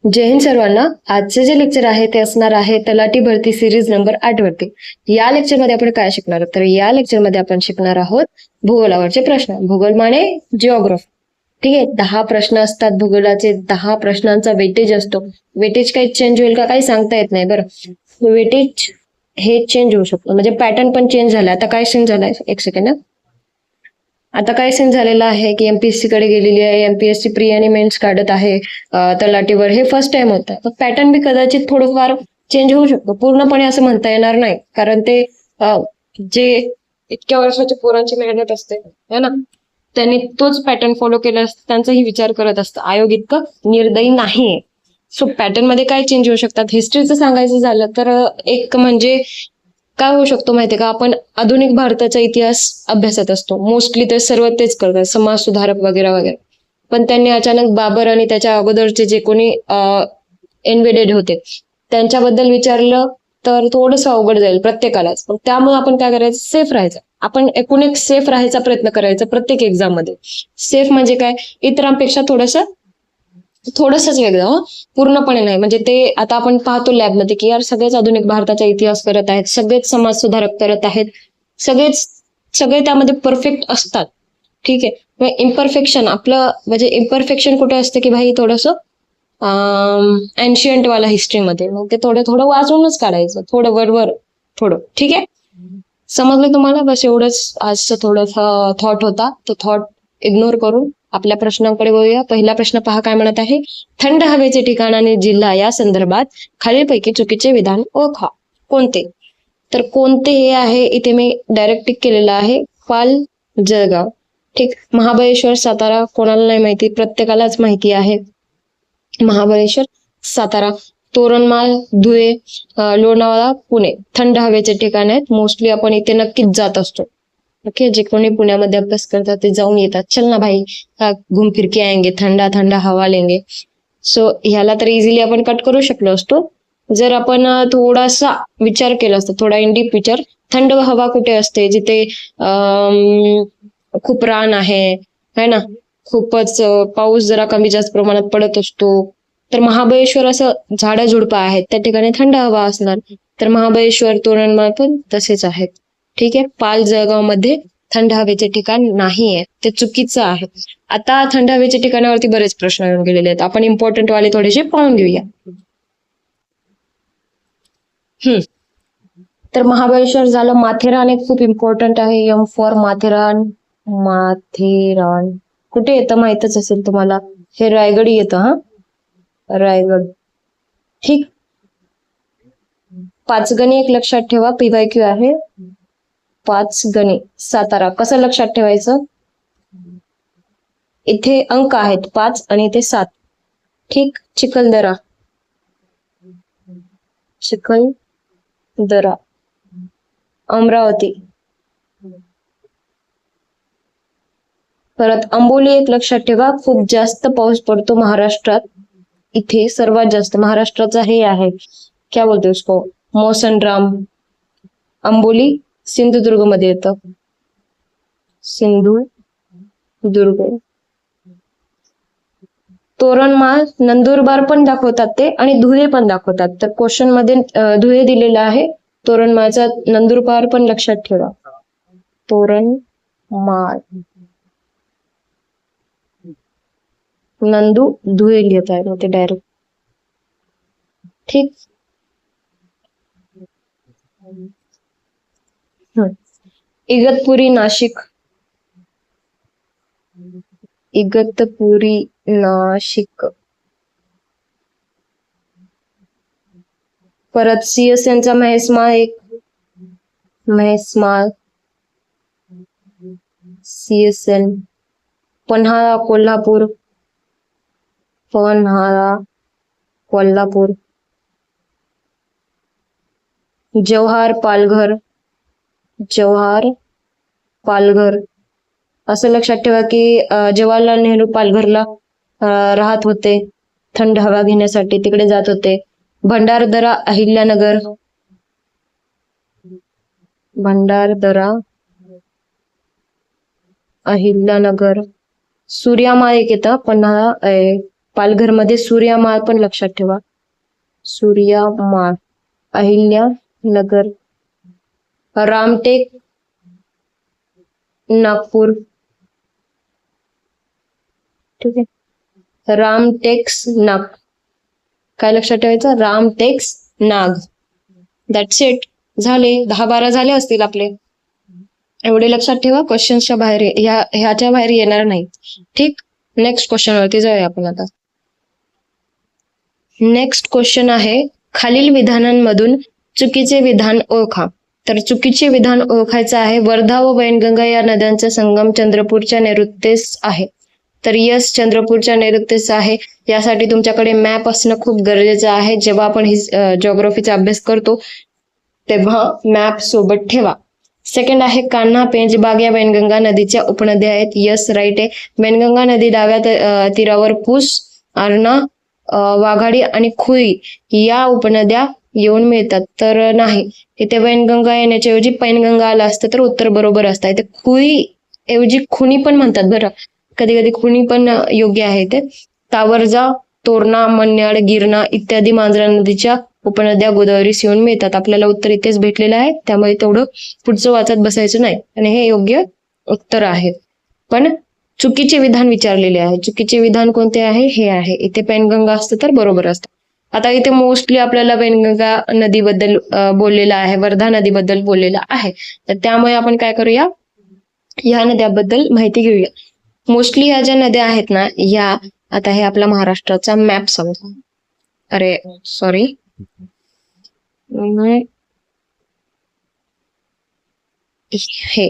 जय हिंद सर्वांना. आजचे जे लेक्चर आहे ते असणार आहे तलाठी भरती सिरीज नंबर 8 वरती. या लेक्चरमध्ये आपण काय शिकणार आहोत तर या लेक्चरमध्ये आपण शिकणार आहोत भूगोलावरचे प्रश्न. भूगोल माने जिओग्राफी. ठीक आहे, 10 प्रश्न असतात भूगोलाचे. 10 प्रश्नांचा वेटेज असतो. वेटेज काही चेंज होईल का काही सांगता येत नाही. बरं, वेटेज हे चेंज होऊ शकतो, म्हणजे पॅटर्न पण चेंज झाला. आता काय चेंज झालाय, एक सेकंड. आता काय सीन झालेला आहे की एमपीएससी कडे गेलेली आहे. एमपीएससी प्री आणि मेन्स काढत आहे तलाठीवर. हे फर्स्ट टाइम होत आहे. पॅटर्न बी कदाचित थोडंफार चेंज होऊ शकतो, पूर्णपणे असं म्हणता येणार नाही, कारण ते जे इतक्या वर्षाच्या पोरांची मेहनत असते है ना, त्यांनी तोच पॅटर्न फॉलो केला असतं, त्यांचाही विचार करत असतं. आयोग इतकं निर्दयी नाहीये. सो पॅटर्न मध्ये काय चेंज होऊ शकतात. हिस्ट्रीचं सांगायचं झालं तर एक म्हणजे काय होऊ शकतो माहितीये का, आपण आधुनिक भारताचा इतिहास अभ्यासत असतो. मोस्टली तर सर्व तेच करतात, समाज सुधारक वगैरे वगैरे. पण त्यांनी अचानक बाबर आणि त्याच्या अगोदरचे जे कोणी इन्व्हेडेड होते त्यांच्याबद्दल विचारलं तर थोडंसं अवघड जाईल प्रत्येकालाच. पण त्यामुळे आपण काय करायचं, सेफ राहायचं. आपण एकूण एक सेफ राहायचा प्रयत्न करायचा प्रत्येक एक्झाम मध्ये. सेफ म्हणजे काय, इतरांपेक्षा थोडंसंच वेगळं, पूर्णपणे नाही. म्हणजे ते आता आपण पाहतो लॅबमध्ये की यार सगळेच आधुनिक भारताचा इतिहास करत आहेत, सगळेच समाज सुधारक करत आहेत, सगळे त्यामध्ये परफेक्ट असतात. ठीक आहे, इम्परफेक्शन आपलं म्हणजे इम्परफेक्शन कुठे असते की भाई थोडंसं एन्शियंट वाला हिस्ट्रीमध्ये, मग ते थोडं थोडं वाचूनच काढायचं, थोडं वरवर थोडं. ठीक आहे, समजलं तुम्हाला. बस एवढंच आजचं थोडंसं थॉट होता. तो थॉट इग्नोर करून आपल्या प्रश्नांकडे वळूया. पहिला प्रश्न पहा काय म्हणत आहे. थंड हवेचे ठिकाण आणि जिल्हा या संदर्भात खालीलपैकी चुकीचे विधान ओळखा. कोणते? तर कोणते हे आहे, इथे मी डायरेक्ट टिक केलेलं आहे. पाल, जळगाव. ठीक. महाबळेश्वर, सातारा कोणाला नाही माहिती, प्रत्येकालाच माहिती आहे. महाबळेश्वर, सातारा. तोरणमाळ, धुळे, लोणावळा, पुणे थंड हवेचे ठिकाण आहेत. मोस्टली आपण इथे नक्कीच जात असतो. ओके, जे कोणी पुण्यामध्ये अभ्यास करतात ते जाऊन येतात. चल ना भाई, घूम फिर के आएंगे, ठंडा ठंडा हवा लेंगे. सो ह्याला तर इझिली आपण कट करू शकलो असतो जर आपण थोडासा विचार केला असता, थोडा इंडीप विचार. थंड हवा कुठे असते, जिथे खूप रान आहे है ना, खूपच पाऊस जरा कमी जास्त प्रमाणात पडत असतो. तर महाबळेश्वर असं झाडं झुडपं आहेत, त्या ठिकाणी थंड हवा असणार. तर महाबळेश्वर, तोरणमाळ पण तसेच आहेत. ठीक आहे. पाल, जळगाव मध्ये थंड हवेचे ठिकाण नाहीये, ते चुकीचं आहे. आता थंड हवेच्या ठिकाणावरती बरेच प्रश्न येऊन गेलेले आहेत, आपण इम्पॉर्टंट वाले थोडेसे पाहून घेऊया. तर महाबळेश्वर झालं. माथेरान एक खूप इम्पॉर्टंट आहे. M for Matheran. माथेरान कुठे येतं माहितच असेल तुम्हाला, हे रायगड येतं. हा, रायगड. ठीक. पाचगणी एक लक्षात ठेवा, पीवायक्यू आहे. पाचगणी, सातारा. कसं लक्षात ठेवायचं, इथे अंक आहेत 5 आणि इथे 7. ठीक. चिखलदरा, चिखलदरा. अमरावती. परत अंबोली एक लक्षात ठेवा, खूप जास्त पाऊस पडतो महाराष्ट्रात. इथे सर्वात जास्त महाराष्ट्राचा हे आहे, क्या बोलतो उसको, मोसनराम. अंबोली सिंधुदुर्ग मध्ये येतं. सिंधुदुर्ग. तोरणमाळ नंदुरबार पण दाखवतात ते, आणि धुळे पण दाखवतात. तर क्वेश्चन मध्ये धुळे दिलेला आहे, तोरणमाळचा नंदुरबार पण लक्षात ठेवा. तोरणमाळ, नंदू, धुळे लिहित आहे मग ते डायरेक्ट. ठीक. इगतपुरी, नाशिक. इगतपुरी, नाशिक. परत सीएसएनचा म्हैसमाळ एक, म्हैसमाळ, सीएसएन. पन्हाळा, कोल्हापूर. पन्हाळा, कोल्हापूर. जव्हार, पालघर. जव्हार, पालघर. असं लक्षात ठेवा की जवाहरलाल नेहरू पालघरला राहत होते, थंड हवा घेण्यासाठी तिकडे जात होते. भंडारदरा, अहिल्यानगर. भंडारदरा, अहिल्यानगर. सूर्यामाळ एक येतं, पन्हाळा पालघरमध्ये सूर्यामाळ पण लक्षात ठेवा, सूर्यामाळ, अहिल्यानगर, रामटेक नागपूर, ठीक आहे, रामटेक्स नाग, काय लक्षात ठेवायचं, रामटेक्स नाग. That's it. झाले 10-12 झाले असतील आपले. एवढे लक्षात ठेवा, क्वेश्चन्सच्या बाहेर ह्याच्या बाहेर येणार नाही. ठीक, नेक्स्ट क्वेश्चन वरती जाऊया आपण आता. नेक्स्ट क्वेश्चन आहे, खालील विधानांमधून चुकीचे विधान ओळखा. तर चुकीचे विधान ओळखायचं आहे, वर्धा व वैनगंगा या नद्यांचा संगम चंद्रपूरच्या नैऋत्येस आहे. तर यस, चंद्रपूरच्या नैऋत्येस आहे. यासाठी तुमच्याकडे मॅप असणं खूप गरजेचं आहे. जेव्हा आपण ही जिओग्राफीचा अभ्यास करतो तेव्हा मॅप सोबत ठेवा. सेकंड आहे, कान्हा, पेंच, बाग या वैनगंगा नदीच्या उपनद्या आहेत. यस, राईट आहे. वैनगंगा नदी डाव्या तीरावर पूस, आरणा, वाघाडी आणि खुई या उपनद्या येऊन मिळतात. तर नाही, इथे वैनगंगा येण्याच्या ऐवजी पैनगंगा आला असतं तर उत्तर बरोबर असतं. इथे खुई ऐवजी खुनी पण म्हणतात बरं, कधी कधी खुनी पण योग्य आहे. इथे तावरजा, तोरणा, मन्याड, गिरणा इत्यादी मांजरा नदीच्या उपनद्या गोदावरीस येऊन मिळतात. आपल्याला उत्तर इथेच भेटलेलं आहे, त्यामुळे तेवढं पुढचं वाचत बसायचं नाही आणि हे योग्य उत्तर आहे. पण चुकीचे विधान विचारलेले आहे. चुकीचे विधान कोणते आहे? हे आहे. इथे पैनगंगा असतं तर बरोबर असतं. आता इथे मोस्टली आपल्याला वैनगंगा नदीबद्दल बोललेलं आहे, वर्धा नदीबद्दल बोललेलं आहे. तर त्यामुळे आपण काय करूया, ह्या नद्याबद्दल माहिती घेऊया. मोस्टली ह्या ज्या नद्या आहेत ना, ह्या, आता हे आपला महाराष्ट्राचा मॅप समजा, अरे सॉरी, हे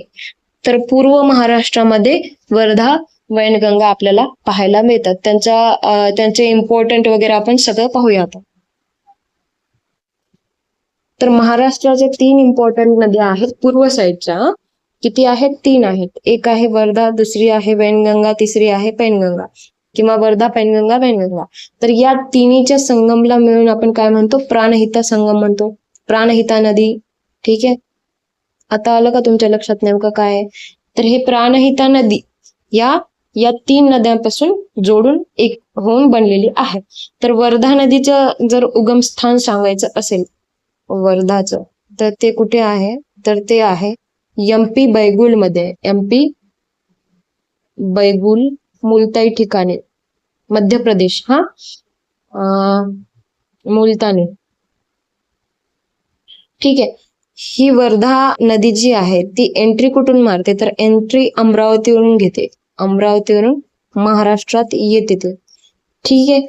तर पूर्व महाराष्ट्रामध्ये वर्धा, वैनगंगा आपल्याला पाहायला मिळतात. त्यांचे इम्पॉर्टंट वगैरे आपण सगळं पाहूया आता. तर महाराष्ट्राचे 3 इम्पॉर्टंट नद्या आहेत पूर्व साईडच्या. किती आहेत? 3 आहेत. एक आहे वर्धा, दुसरी आहे वैनगंगा, तिसरी आहे पैनगंगा, किंवा वर्धा, पैनगंगा, वैनगंगा. तर या तिन्हीच्या संगमला मिळून आपण काय म्हणतो? प्राणहिता संगम म्हणतो, प्राणहिता नदी. ठीक आहे, आता आलं का तुमच्या लक्षात नेमकं काय आहे? तर हे प्राणहिता नदी या 3 नद्यांपासून जोडून एक होऊन बनलेली आहे. तर वर्धा नदीचं जर उगमस्थान सांगायचं असेल वर्धाचं, तर ते कुठे आहे? तर ते आहे MP बैगुल मध्ये. MP बैगुल, मुलताई ठिकाणी, मध्य प्रदेश. मुलतानी. ठीक आहे, ही वर्धा नदी जी आहे ती एंट्री कुठून मारते? तर एंट्री अमरावतीवरून घेते, अमरावतीवरून महाराष्ट्रात येते ते. ठीक आहे,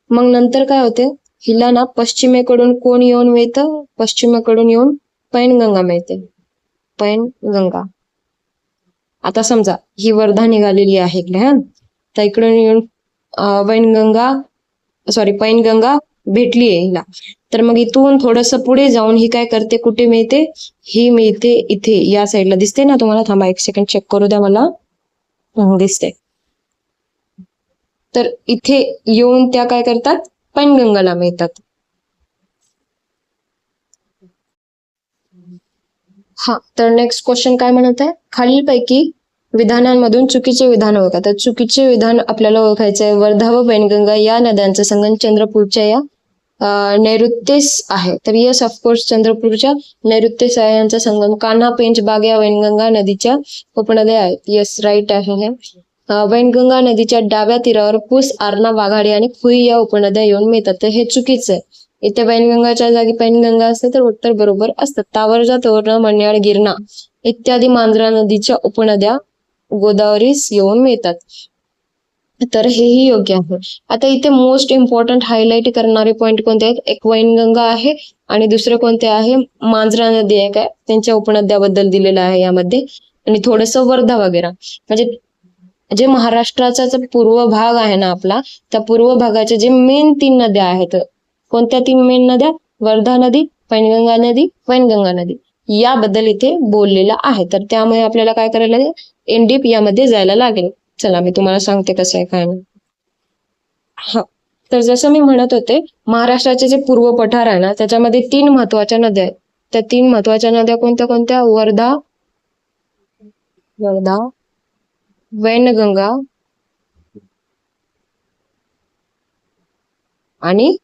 मग नंतर काय होते? हिला ना पश्चिमेकडून कोण येऊन मिळतं? पश्चिमेकडून येऊन पैनगंगा मिळते, पैनगंगा. आता समजा ही वर्धा निघालेली आहे इकडे, तर इकडून येऊन पैनगंगा भेटली आहे हिला. तर मग इथून थोडस पुढे जाऊन ही काय करते? कुठे मिळते? ही मिळते इथे या साईडला. दिसते ना तुम्हाला? थांबा एक सेकंड, चेक करू द्या मला. दिसते. तर इथे येऊन त्या काय करतात? पैनगंगाला मिळतात. तर नेक्स्ट क्वेश्चन काय म्हणत आहे? खालीलपैकी विधानांमधून चुकीचे विधान ओळखा. तर चुकीचे विधान आपल्याला ओळखायचं आहे, वर्धा व वैनगंगा या नद्यांचा संगम चंद्रपूरच्या या नैऋत्येस आहे. तर यस, ऑफकोर्स चंद्रपूरच्या नैऋत्येस आहे यांचा संगम. कान्हा, पेंच, बाग या वैनगंगा नदीच्या उपनद्या आहेत. यस, राईट आहे हे. वैनगंगा नदीच्या डाव्या तीरावर पूस, आरणा, वाघाडी आणि खुई या उपनद्या येऊन मिळतात. तर हे चुकीचं आहे. इथे वैनगंगाच्या जागी पैनगंगा असते तर उत्तर बरोबर असतं. तावरजा, तोरणा, मन्याड, गिरणा इत्यादी मांजरा नदीच्या उपनद्या गोदावरीस येऊन मिळतात. तर हेही योग्य आहे. आता इथे मोस्ट इम्पॉर्टंट हायलाइट करणारे पॉइंट कोणते आहेत? एक वैनगंगा आहे आणि दुसरे कोणते आहे? मांजरा नदी आहे काय, त्यांच्या उपनद्याबद्दल दिलेलं आहे यामध्ये, आणि थोडस वर्धा वगैरे. म्हणजे जे महाराष्ट्राचा पूर्व भाग आहे ना आपला, त्या पूर्व भागाचे जे मेन 3 नद्या आहेत, कोणत्या 3 मेन नद्या? वर्धा नदी, पैनगंगा नदी, वैनगंगा नदी, याबद्दल इथे बोललेलं आहे. तर त्यामुळे आपल्याला काय करायला लागेल? एनडीप यामध्ये जायला लागेल. चला मी तुम्हाला सांगते कसं आहे काय नाही. तर जसं मी म्हणत होते, महाराष्ट्राचे जे पूर्व पठार आहे ना, त्याच्यामध्ये 3 महत्वाच्या नद्या आहेत. त्या 3 महत्वाच्या नद्या कोणत्या कोणत्या? वर्धा, वैनगंगा आणि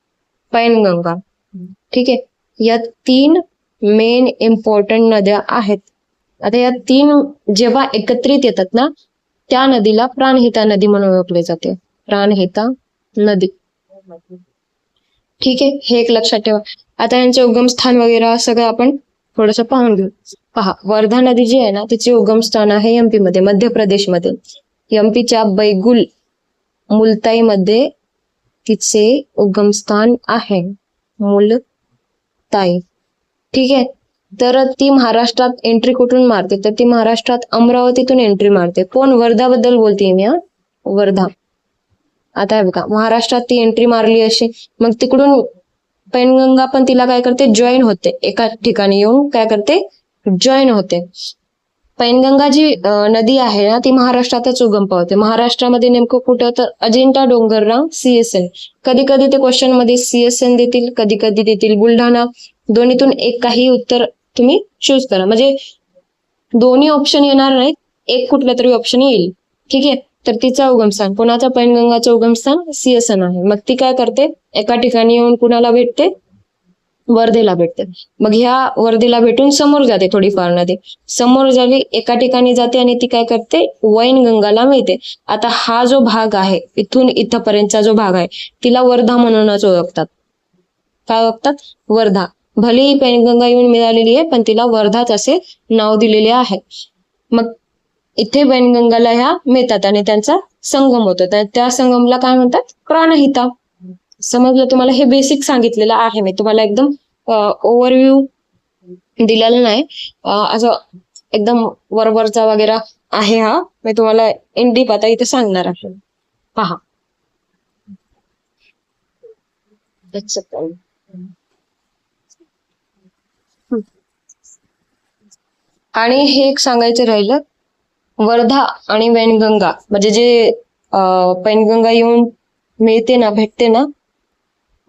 पैनगंगा. ठीक आहे, या 3 मेन इम्पॉर्टंट नद्या आहेत. आता या 3 जेव्हा एकत्रित येतात ना, त्या नदीला प्राणहिता नदी म्हणून ओळखले जाते. प्राणहिता नदी. ठीक आहे, हे एक लक्षात ठेवा. आता यांचे उगमस्थान वगैरे सगळं आपण थोडस पाहून घेऊ. पहा, वर्धा नदी जी आहे ना, तिचे उगमस्थान आहे एमपी मध्ये, मध्य प्रदेशमध्ये. एमपीच्या बैगुल मुलताई मध्ये तिचे उगमस्थान आहे. मुलताई. ठीक आहे, तर ती महाराष्ट्रात एंट्री कुठून मारते, तर ती महाराष्ट्रात अमरावतीतून एंट्री मारते. कोण? वर्धाबद्दल बोलते मी, वर्धा. आता बघा, महाराष्ट्रात ती एंट्री मारली अशी, मग तिकडून पैनगंगा पण तिला काय करते, जॉईन होते. एका ठिकाणी येऊन काय करते, जॉईन होते. पैनगंगा जी नदी आहे ना, ती महाराष्ट्रातच उगम पावते. महाराष्ट्रामध्ये नेमकं कुठं, तर अजिंठा डोंगररांग सीएसएन. कधी कधी ते क्वेश्चन मध्ये सीएसएन देतील, कधी कधी देतील बुलढाणा. दोन्हीतून एक काही उत्तर तुम्ही चूज करा, म्हणजे दोन्ही ऑप्शन येणार नाहीत, एक कुठलं तरी ऑप्शन येईल. ठीक आहे, तर तिचा उगमस्थान, कोणाचा? पैनगंगाचं उगमस्थान सीएसएन आहे. मग ती काय करते, एका ठिकाणी येऊन कुणाला भेटते, वर्धेला भेटते. मग ह्या वर्धेला भेटून समोर जाते, थोडीफार नदी समोर झाली, एका ठिकाणी जाते आणि ती काय करते, वैनगंगाला मिळते. आता हा जो भाग आहे, इथून इथपर्यंतचा जो भाग आहे, तिला वर्धा म्हणूनच ओळखतात. काय ओळखतात? वर्धा. भलेही पैनगंगा येऊन मिळालेली आहे, पण तिला वर्धाच असे नाव दिलेले आहे. मग इथे वैनगंगाला ह्या मिळतात आणि त्यांचा संगम होतो. त्या संगमला काय म्हणतात? प्राणहिता. समजलं तुम्हाला? हे बेसिक सांगितलेलं आहे मी तुम्हाला, एकदम ओव्हरव्ह्यू दिलेला नाही, असं एकदम वरवरचा वगैरे आहे हा. मी तुम्हाला इन डीप आता इथे सांगणार आहे. पहा, आणि हे एक सांगायचं राहिलं, वर्धा आणि वैनगंगा म्हणजे जे पैनगंगा येऊन मिळते ना, भेटते ना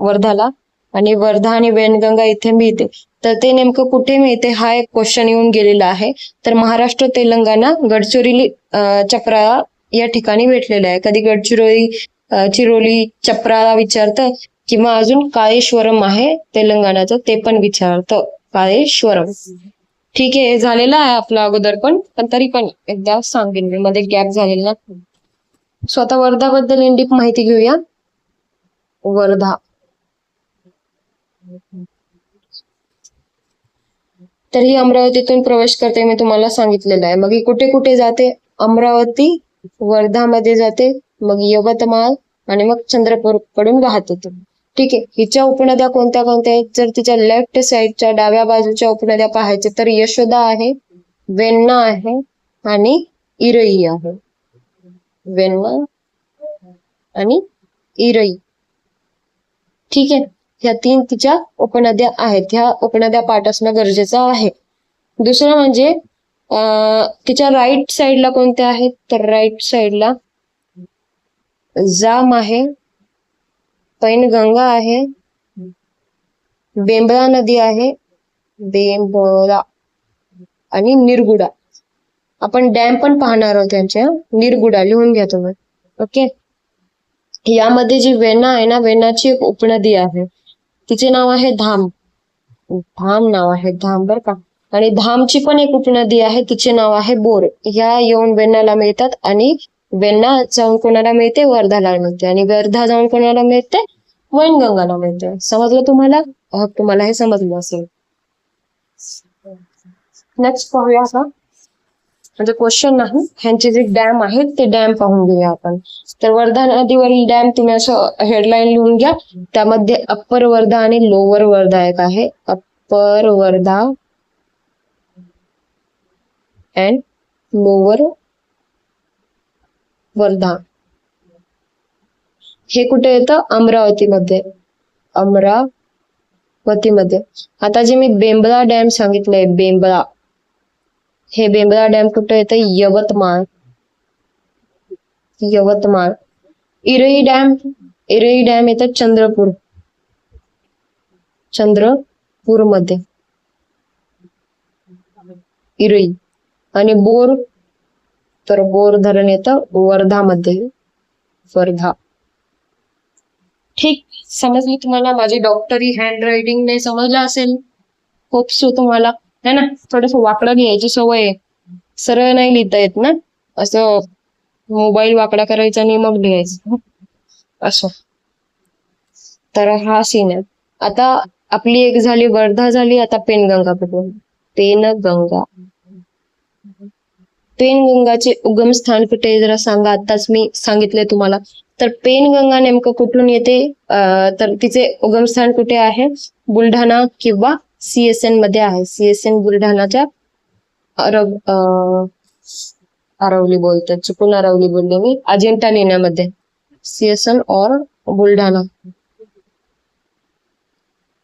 वर्धाला, आणि वर्धा आणि वैनगंगा इथे मिळते, तर ते नेमकं कुठे मिळते हा एक क्वेश्चन येऊन गेलेला आहे. तर महाराष्ट्र, तेलंगणा, गडचिरोली, चपराळा या ठिकाणी भेटलेलं आहे. कधी गडचिरोली, चिरोली, चपराळा विचारतं, किंवा अजून काळेश्वरम आहे तेलंगणाचं, ते पण विचारतं, काळेश्वरम. ठीक आहे, झालेला आहे आपला अगोदर पण तरी पण एकदा सांगेन मी, मध्ये गॅप झालेला. स्वतः वर्धाबद्दल इन डीप माहिती घेऊया. वर्धा. तर ही अमरावतीतून प्रवेश करते, मी तुम्हाला सांगितलेलं आहे. मग ही कुठे कुठे जाते? अमरावती, वर्धामध्ये जाते, मग यवतमाळ आणि मग चंद्रपूर कडून वाहत होते. ठीक आहे, हिच्या उपनद्या कोणत्या कोणत्या आहेत? जर तिच्या लेफ्ट साईडच्या डाव्या बाजूच्या उपनद्या पाहायच्या तर यशोदा आहे, वेण्णा आहे आणि इरई आहे. वेण्णा आणि इरई. ठीक आहे, ह्या 3 तिच्या उपनद्या आहेत. ह्या उपनद्या पाठ असणं गरजेचं आहे. दुसरं म्हणजे तिच्या राईट साईडला कोणत्या आहेत? तर राईट साईडला जाम आहे, पैनगंगा आहे, बेंबळा नदी आहे, बेंबळा आणि निरगुडा. आपण डॅम पण पाहणार आहोत त्यांच्या, निरगुडा लिहून घ्या तुम्ही. ओके, यामध्ये जी वेण्णा आहे ना, वेण्णाची एक उपनदी आहे, तिचे नाव आहे धाम. धाम नाव आहे, धाम, बर का. आणि धामची पण एक उपनदी आहे, तिचे नाव आहे बोर. ह्या येऊन वेण्णाला मिळतात आणि वेण्णा जाऊन कोणाला मिळते? वर्धाला मिळते. आणि वर्धा जाऊन कोणाला मिळते? वैनगंगाला मिळते. समजलं तुम्हाला? तुम्हाला हे समजलं असेल. नेक्स्ट पाहूया का, म्हणजे क्वेश्चन नाही, ह्यांचे जे डॅम आहेत ते डॅम पाहून घेऊया आपण. तर वर्धा नदीवरील डॅम तुम्ही असं हेडलाईन लिहून घ्या. त्यामध्ये अप्पर वर्धा आणि लोअर वर्धा एक आहे. Upper Wardha and lower Wardha. हे कुठे येतं? अमरावतीमध्ये. अमरावतीमध्ये. आता जे मी बेंबळा डॅम सांगितलंय, बेंबळा, हे बेंबळा डॅम कुठे येतं? यवतमाळ. यवतमाळ. इरई डॅम, इरई डॅम येतं चंद्रपूर. चंद्रपूर मध्ये इरई. आणि बोर तर बोर धरण येतं वर्धामध्ये. वर्धा. ठीक, समजली तुम्हाला? माझी डॉक्टरी हँड रायटिंग नाही समजलं असेल. होप सो तुम्हाला, है ना? थोडस वाकडं लिहायची सवय आहे, सरळ नाही लिहिता येत ना, असं मोबाईल वाकडा करायचा आणि मग लिहायचं असं. तर हा सीन आहे. आता आपली एक झाली वर्धा झाली, आता पेनगंगा बघू. पेनगंगा. पेनगंगाचे उगम स्थान कुठे आहे जरा सांगा. आताच मी सांगितले तुम्हाला. तर पेनगंगा नेमकं कुठून येते, तर तिचे उगमस्थान कुठे आहे? बुलढाणा किंवा सीएसएन मध्ये आहे. सीएसएन बुलढाणाच्या अरवली बोलतात, चुकून अरवली बोलले मी, अजिंठा लेण्यामध्ये. सीएसएन और बुलढाणा.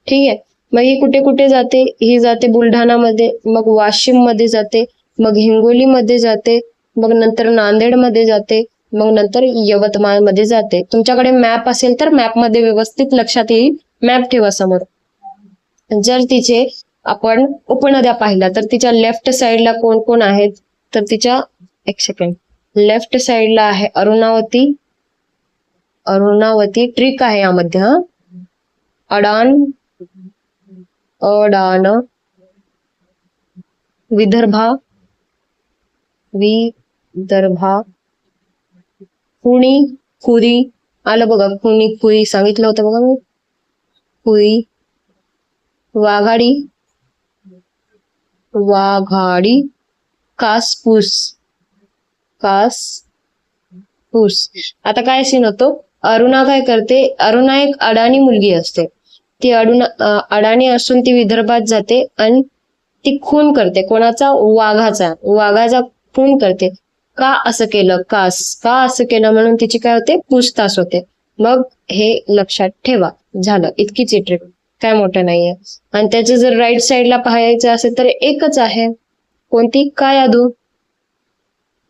ठीक आहे. मग ही कुठे कुठे जाते? ही जाते बुलढाणामध्ये, मग वाशिम मध्ये जाते, मग हिंगोली मध्ये जाते, मग नंतर नांदेड मध्ये जाते, मग नंतर यवतमाळ मध्ये जाते. तुमच्याकडे मॅप असेल तर मॅप मध्ये व्यवस्थित लक्षात येईल. मॅप ठेवा समोर. जर तिचे आपण उपनद्या पाहिल्या तर तिच्या लेफ्ट साइडला कोण कोण आहेत? तर तिच्या, एक सेकंड, लेफ्ट साइडला आहे अरुणावती. अरुणावती ट्रिक आहे यामध्ये, हा. अडाण, अडाण, विदर्भा, विदर्भा, पुणी, खुरी. आलं बघा, पुणी खुरी सांगितलं होतं बघा मी. खुरी. वाघाडी, वाघाडी, कासपूस, कासपूस. आता काय सीन होतो? अरुणा काय करते? अरुणा एक अडाणी मुलगी असते. ती अडाणी असून ती विदर्भात जाते आणि ती खून करते. कोणाचा? वाघाचा. वाघाचा खून करते. का असं केलं? का असं केलं म्हणून तिची काय होते? पूछताछ होते. मग हे लक्षात ठेवा. झालं, इतकीच ट्रिक, काय मोठं नाहीये. आणि त्याचं जर राईट साईडला पाहायचं असेल तर एकच आहे. कोणती? कायाधू.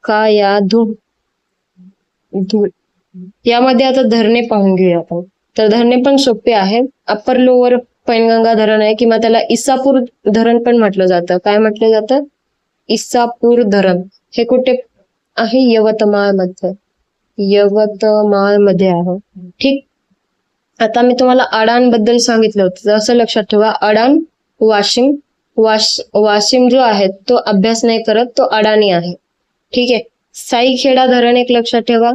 कायाधू. धूळ. यामध्ये आता धरणे पाहून घेऊया आपण. तर धरणे पण सोपे आहे. अप्पर लोअर पैनगंगा धरण आहे, किंवा त्याला इसापूर धरण पण म्हटलं जातं. काय म्हटलं जातं? इसापूर धरण. हे कुठे आहे? यवतमाळ मध्ये. यवतमाळ मध्ये आहे. ठीक. आता मी तुम्हाला अडाण बद्दल सांगितलं होतं, असं लक्षात ठेवा. अडाण, वाशिम. वाशिम जो आहे तो अभ्यास नाही करत, तो अडाणी आहे. ठीक आहे. साईखेडा धरण एक लक्षात ठेवा.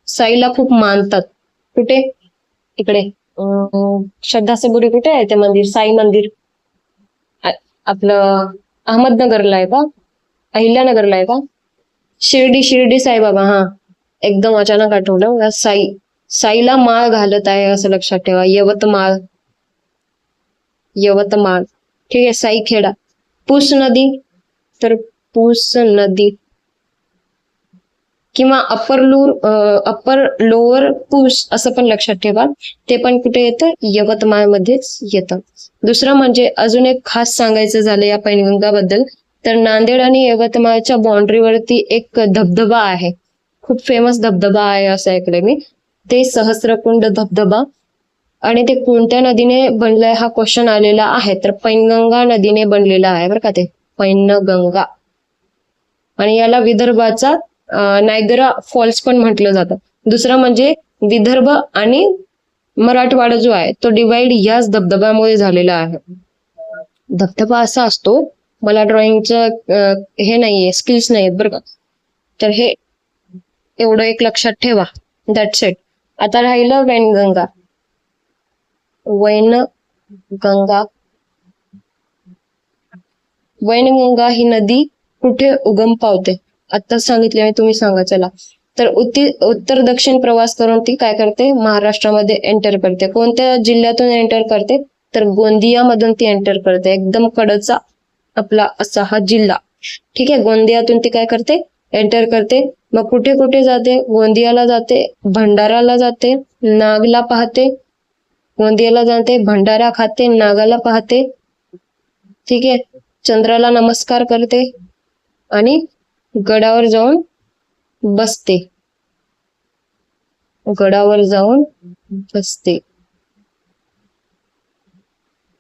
साईला खूप मानतात. कुठे? इकडे श्रद्धा सबुरी कुठे आहे ते मंदिर? साई मंदिर आपलं अहमदनगरला आहे का? अहिल्यानगरला आहे का? शिर्डी साईबाबा. हा, एकदम अचानक आठवलं. साईला माळ घालत आहे असं लक्षात ठेवा. यवतमाळ. ठीक आहे. साईखेडा. पूस नदी, तर पूस नदी, किंवा अप्पर लोअर पूस असं पण लक्षात ठेवा. ते पण कुठे येतं? यवतमाळ मध्येच येतं. दुसरं म्हणजे अजून एक खास सांगायचं झालं या पैनगंगा बद्दल, तर नांदेड आणि यवतमाळच्या बाउंड्रीवरती एक धबधबा आहे. खूप फेमस धबधबा आहे असं ऐकलंय मी. ते सहस्रकुंड धबधबा. आणि ते कोणत्या नदीने बनलंय हा क्वेश्चन आलेला आहे, तर पैनगंगा नदीने बनलेला आहे बरं का ते. पैनगंगा. आणि याला विदर्भाचा नायगरा फॉल्स पण म्हटलं जातं. दुसरं म्हणजे विदर्भ आणि मराठवाडा जो आहे तो डिवाइड याच धबधब्यामुळे झालेला आहे. धबधबा असा असतो, मला ड्रॉइंगचं हे नाहीये, स्किल्स नाहीयेत बरं का. तर हे एवढं एक लक्षात ठेवा. That's it. आता राहिलं वैनगंगा. वैनगंगा ही नदी कुठे उगम पावते? आता सांगितले मी, तुम्ही सांगा चला. तर उत्तर दक्षिण प्रवास करून ती काय करते? महाराष्ट्रामध्ये एंटर करते. कोणत्या जिल्ह्यातून एंटर करते? तर गोंदिया मधून ती एंटर करते. एकदम कडचा आपला असा हा जिल्हा. ठीक आहे. गोंदियातून ती काय करते? एंटर करते. मग कुठे कुठे जाते? गोंदियाला जाते, भंडाराला जाते, नागला पाहते. गोंदियाला जाते, भंडारा खाते, नागाला पाहते. ठीक आहे. चंद्राला नमस्कार करते आणि गडावर जाऊन बसते. गडावर जाऊन बसते.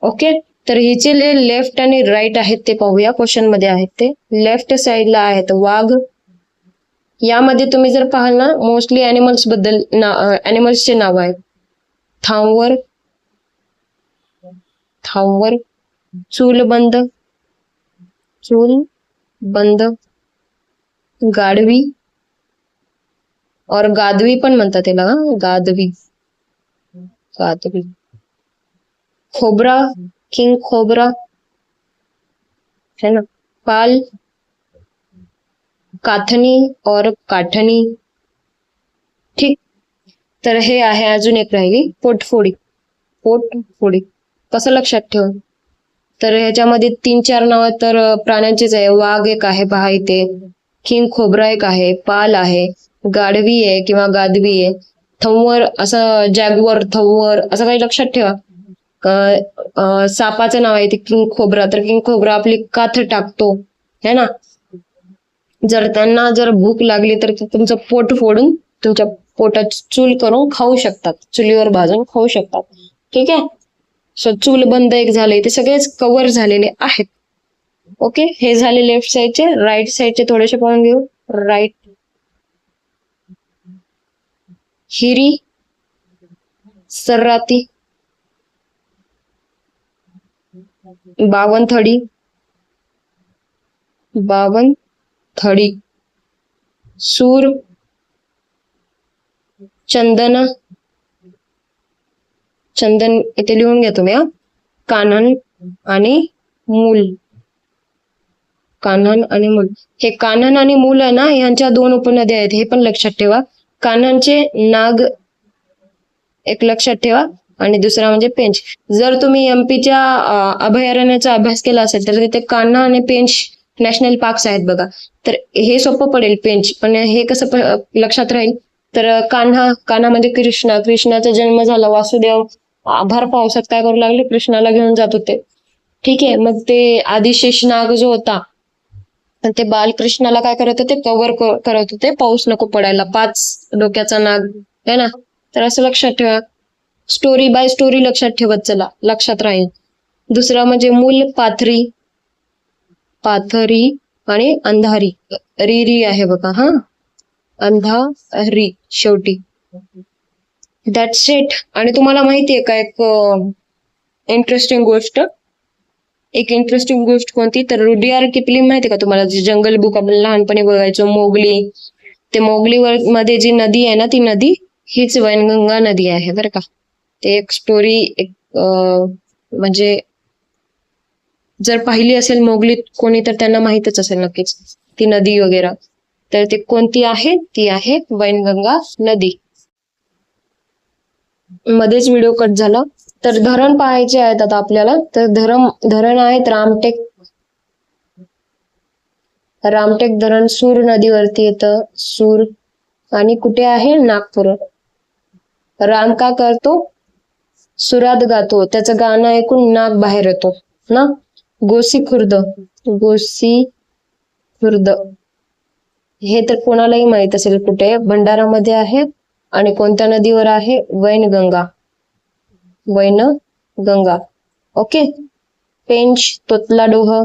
ओके. तर हिचे लेफ्ट आणि राईट आहेत ते पाहूया. क्वेश्चन मध्ये आहेत ते. लेफ्ट साइडला आहेत वाघ. यामध्ये तुम्ही जर पाहाल ना, मोस्टली अॅनिमल्स बद्दल अॅनिमल्सचे नाव आहेत. थांवर, थांवर, चूलबंद, चूलबंद, गाढवी और गादवी पण म्हणतात त्याला, गादवी, गादवी, खोबरा, किंग खोबरा है ना, पाल, काथनी और काठनी. ठीक. तर हे आहे. अजून एक राहिली पोटफोडी. पोटफोडी कसं लक्षात ठेव. तर ह्याच्यामध्ये 3-4 नाव तर प्राण्यांचेच आहे. वाघ एक आहे पहा इथे, किंग खोबरा एक आहे, पाल आहे, गाढवी आहे किंवा गादवी आहे, थंवर असं जॅगवर, थंवर असं काही लक्षात ठेवा. सापाचं नाव आहे ते किंग खोबरा. तर किंग खोबरा आपली काथ टाकतो है ना. जर त्यांना जर भूक लागली तर तुमचं पोट फोडून तुमच्या पोटात चूल करून खाऊ शकतात, चुलीवर भाजून खाऊ शकतात. ठीक आहे. सो चूल बंद एक झाले. ते सगळेच कव्हर झालेले आहेत. ओके. हे झाले लेफ्ट साइडचे. राईट साइडचे थोडेसे पाहून घेऊ. राईट, हिरी, सर्राती, बावनथडी, बावनथडी, सूर, चंदन, चंदन इथे लिहून घ्या तुम्ही. कानन आणि मूल, कानन आणि मूल. हे कानन आणि मूल आहे ना, यांच्या 2 उपनद्या आहेत, हे पण लक्षात ठेवा. काननचे नाग एक लक्षात ठेवा आणि दुसरा म्हणजे पेंच. जर तुम्ही एमपीच्या अभयारण्याचा अभ्यास केला असेल तर तिथे कान्हा आणि पेंच नॅशनल पार्क्स आहेत बघा. तर हे सोपं पडेल पेंच, पण हे कसं लक्षात राहील. तर कान्हा म्हणजे कृष्णा. कृष्णाचा जन्म झाला. वासुदेव भर पावसात काय करू लागले, कृष्णाला घेऊन जात होते. ठीक आहे. मग ते आदिशेष नाग जो होता तर ते बालकृष्णाला काय करत होते, कव्हर करत होते, पाऊस नको पडायला. 5 डोक्याचा नाग है ना. तर असं लक्षात ठेवा. स्टोरी बाय स्टोरी लक्षात ठेवत चला, लक्षात राहील. दुसरा म्हणजे मूल, पाथरी, पाथरी आणि अंधारी. री आहे बघा. हा, अंधारी शेवटी. That's it. आणि तुम्हाला माहितीये का एक इंटरेस्टिंग गोष्ट, कोणती, तर रुडियार्ड किपलिंग माहितीये का तुम्हाला, जी जंगल बुक आपण लहानपणी बघायचो, मोगली. ते मोगली मध्ये जी नदी आहे ना, ती नदी हीच वैनगंगा नदी आहे बरं का. ते एक स्टोरी, एक म्हणजे जर पाहिली असेल मोगली कोणी तर त्यांना माहितच असेल नक्कीच ती नदी वगैरे. तर ते कोणती आहे, ती आहे वैनगंगा नदी. मध्येच व्हिडिओ कट झाला. तर धरण पाहायचे आहेत आता आपल्याला. तर धरण आहेत रामटेक. रामटेक धरण सूर नदीवरती येतं. सूर. आणि कुठे आहे, नागपूर. राम का करतो, सुरात गातो. त्याचं गाणं ऐकून नाग बाहेर येतो ना. गोसी खुर्द, गोसी खुर्द हे तर कोणालाही माहित असेल कुठे, भंडारामध्ये आहे. आणि कोणत्या नदीवर आहे, वैनगंगा, वैनगंगा. ओके. पेंच, तोतलाडोह,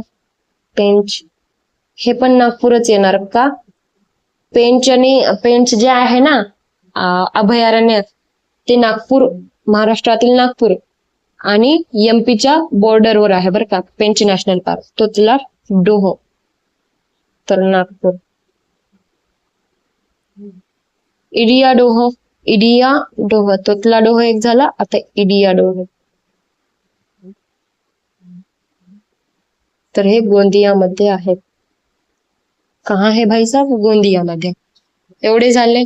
पेंच हे पण नागपूरच येणार का. पेंच जे आहे ना अभयारण्य, ते नागपूर, महाराष्ट्रातील नागपूर आणि एमपीच्या बॉर्डरवर आहे बरं का. Pench national park. तोतला डोह तर नागपूर. इडिया डोह, इडिया डोह. तोतला डोह एक झाला. आता इडिया डोह. तर हे गोंदियामध्ये आहे. कहाँ है भाई साहब, गोंदियामध्ये. एवढे झाले.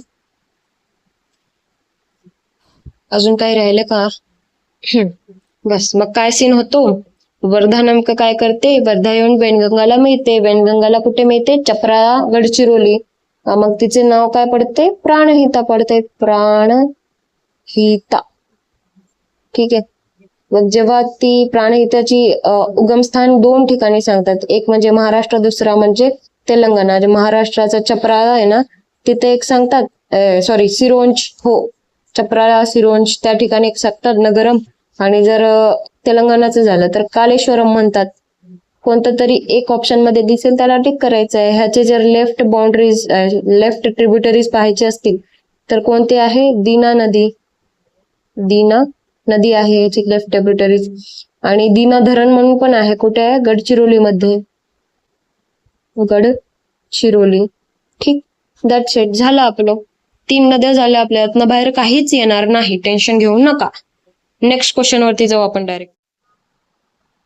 अजून काही राहिले का. बस. मग काय सीन होतो, वर्धा नेमकं काय करते, वर्धा येऊन वैनगंगाला मिळते. वैनगंगाला कुठे मिळते, चपराळा, गडचिरोली. मग तिचे नाव काय पडते, प्राणहिता पडते. प्राणहिता. ठीक आहे. मग जेव्हा ती प्राणहिताची उगमस्थान 2 ठिकाणी सांगतात, एक म्हणजे महाराष्ट्र, दुसरा म्हणजे तेलंगणा. महाराष्ट्राचा चपराळा आहे ना, तिथे एक सांगतात, सॉरी सिरोंच, हो चपराळा, सिरोंच त्या ठिकाणी एक सांगतात. नगरम आणि जर तेलंगणाचं झालं तर कालेश्वरम म्हणतात. कोणतं तरी एक ऑप्शन मध्ये दिसेल त्याला टिक करायचं आहे. ह्याचे जर लेफ्ट बाउंड्रीज लेफ्ट ट्रिब्युटरीज पाहायचे असतील तर कोणते आहे? दीना नदी आहे याची लेफ्ट ट्रिब्युटरीज. आणि दीना धरण म्हणून पण आहे. कुठे आहे? गडचिरोलीमध्ये. गडचिरोली. ठीक, दॅट्स इट. झालं आपलं. 3 नद्या झाल्या आपल्या. यातनं बाहेर काहीच येणार नाही, टेन्शन घेऊ नका. नेक्स्ट क्वेश्चन वरती जाऊ आपण डायरेक्ट.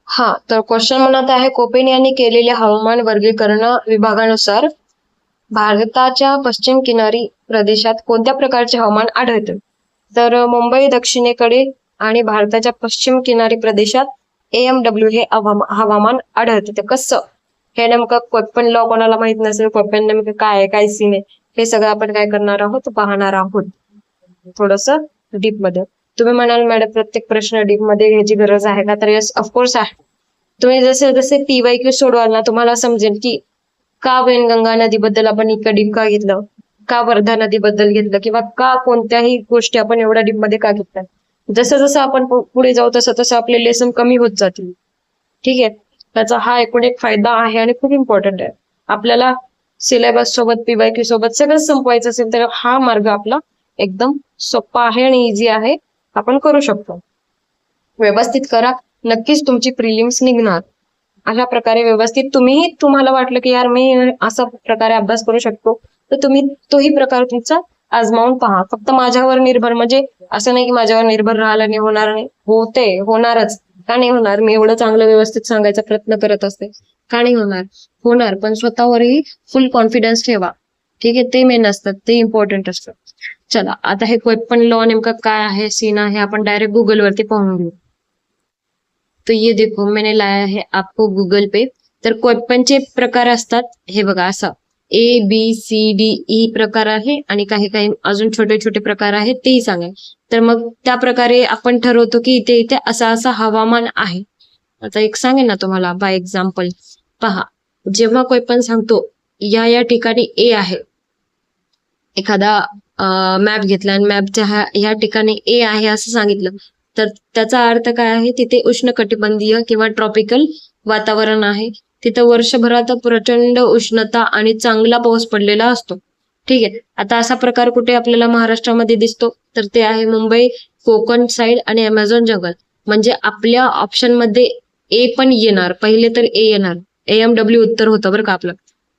हा, तर क्वेश्चन म्हणत आहे, कोपेन यांनी केलेल्या हवामान वर्गीकरण विभागानुसार भारताच्या पश्चिम किनारी प्रदेशात कोणत्या प्रकारचे हवामान आढळते? तर मुंबई दक्षिणेकडे आणि भारताच्या पश्चिम किनारी प्रदेशात AMW हे हवामान आढळते. ते कसं? हे नेमकं कोपेन लॉ कोणाला माहित नसेल, कोपेन नेमकं काय आहे, काय सीन आहे, हे सगळं आपण काय करणार आहोत? पाहणार आहोत थोडस डीप मध्ये. तुम्ही म्हणाल मॅडम प्रत्येक प्रश्न डीप मध्ये घ्यायची गरज आहे का? तर यस, ऑफकोर्स आहे. तुम्ही जसे जसे PYQ सोडवाल ना, तुम्हाला समजेल की का वेनगंगा नदीबद्दल आपण इतकं डीप का घेतलं, का वर्धा नदीबद्दल घेतलं, किंवा का कोणत्याही गोष्टी आपण एवढ्या डीप मध्ये का घेतल्या. जसं जसं आपण पुढे जाऊ तसं तसं आपले लेसन कमी होत जातील. ठीक आहे, त्याचा हा एकूण एक फायदा आहे आणि खूप इम्पॉर्टंट आहे. आपल्याला सिलेबस सोबत PYQ सोबत सगळं संपवायचं असेल तर हा मार्ग आपला एकदम सोपा आहे आणि इझी आहे, आपण करू शकतो. व्यवस्थित करा, नक्कीच तुमची प्रिलिम्स निघणार. अशा प्रकारे व्यवस्थित तुम्हाला वाटलं की यार मी असा प्रकारे अभ्यास करू शकतो, तर तुम्ही तोही प्रकार तुमचा आजमावून पहा. फक्त माझ्यावर निर्भर म्हणजे असं नाही की माझ्यावर निर्भर राहिलं नाही, होणार नाही. होणारच. का नाही होणार? मी एवढं चांगलं व्यवस्थित सांगायचा प्रयत्न करत असते. का नाही होणार? होणार, पण स्वतःवरही फुल कॉन्फिडन्स ठेवा. ठीक आहे, ते मेन असतात, ते इम्पॉर्टंट असतं. चला, आता हे कोपेन लॉ नेमकं काय आहे, सीन आहे, आपण डायरेक्ट गुगल वरती पाहून घेऊ. तो ये देखो मैंने लाया है आपको गूगल पे. तर कोपेनचे प्रकार असतात, हे बघा, असं ABCDE प्रकार आहे आणि काही काही अजून छोटे छोटे प्रकार आहेत, तेही सांगा. तर मग त्या प्रकारे आपण ठरवतो की इथे इथे असं हवामान आहे. आता एक सांगेन ना तुम्हाला बाय एक्झाम्पल. पहा, जेव्हा कोपेन सांगतो या ठिकाणी A आहे, एखादा मॅप घेतला आणि मॅपच्या ह्या ठिकाणी A आहे असं सांगितलं, तर त्याचा अर्थ काय आहे? तिथे उष्णकटिबंधीय किंवा ट्रॉपिकल वातावरण आहे. तिथं वर्षभरात प्रचंड उष्णता आणि चांगला पाऊस पडलेला असतो. ठीक आहे, आता असा प्रकार कुठे आपल्याला महाराष्ट्रामध्ये दिसतो? तर ते आहे मुंबई, कोकण साइड आणि अमेझॉन जंगल. म्हणजे आपल्या ऑप्शन मध्ये A पण येणार, पहिले तर A येणार. AMW उत्तर होतं बरं का आपलं.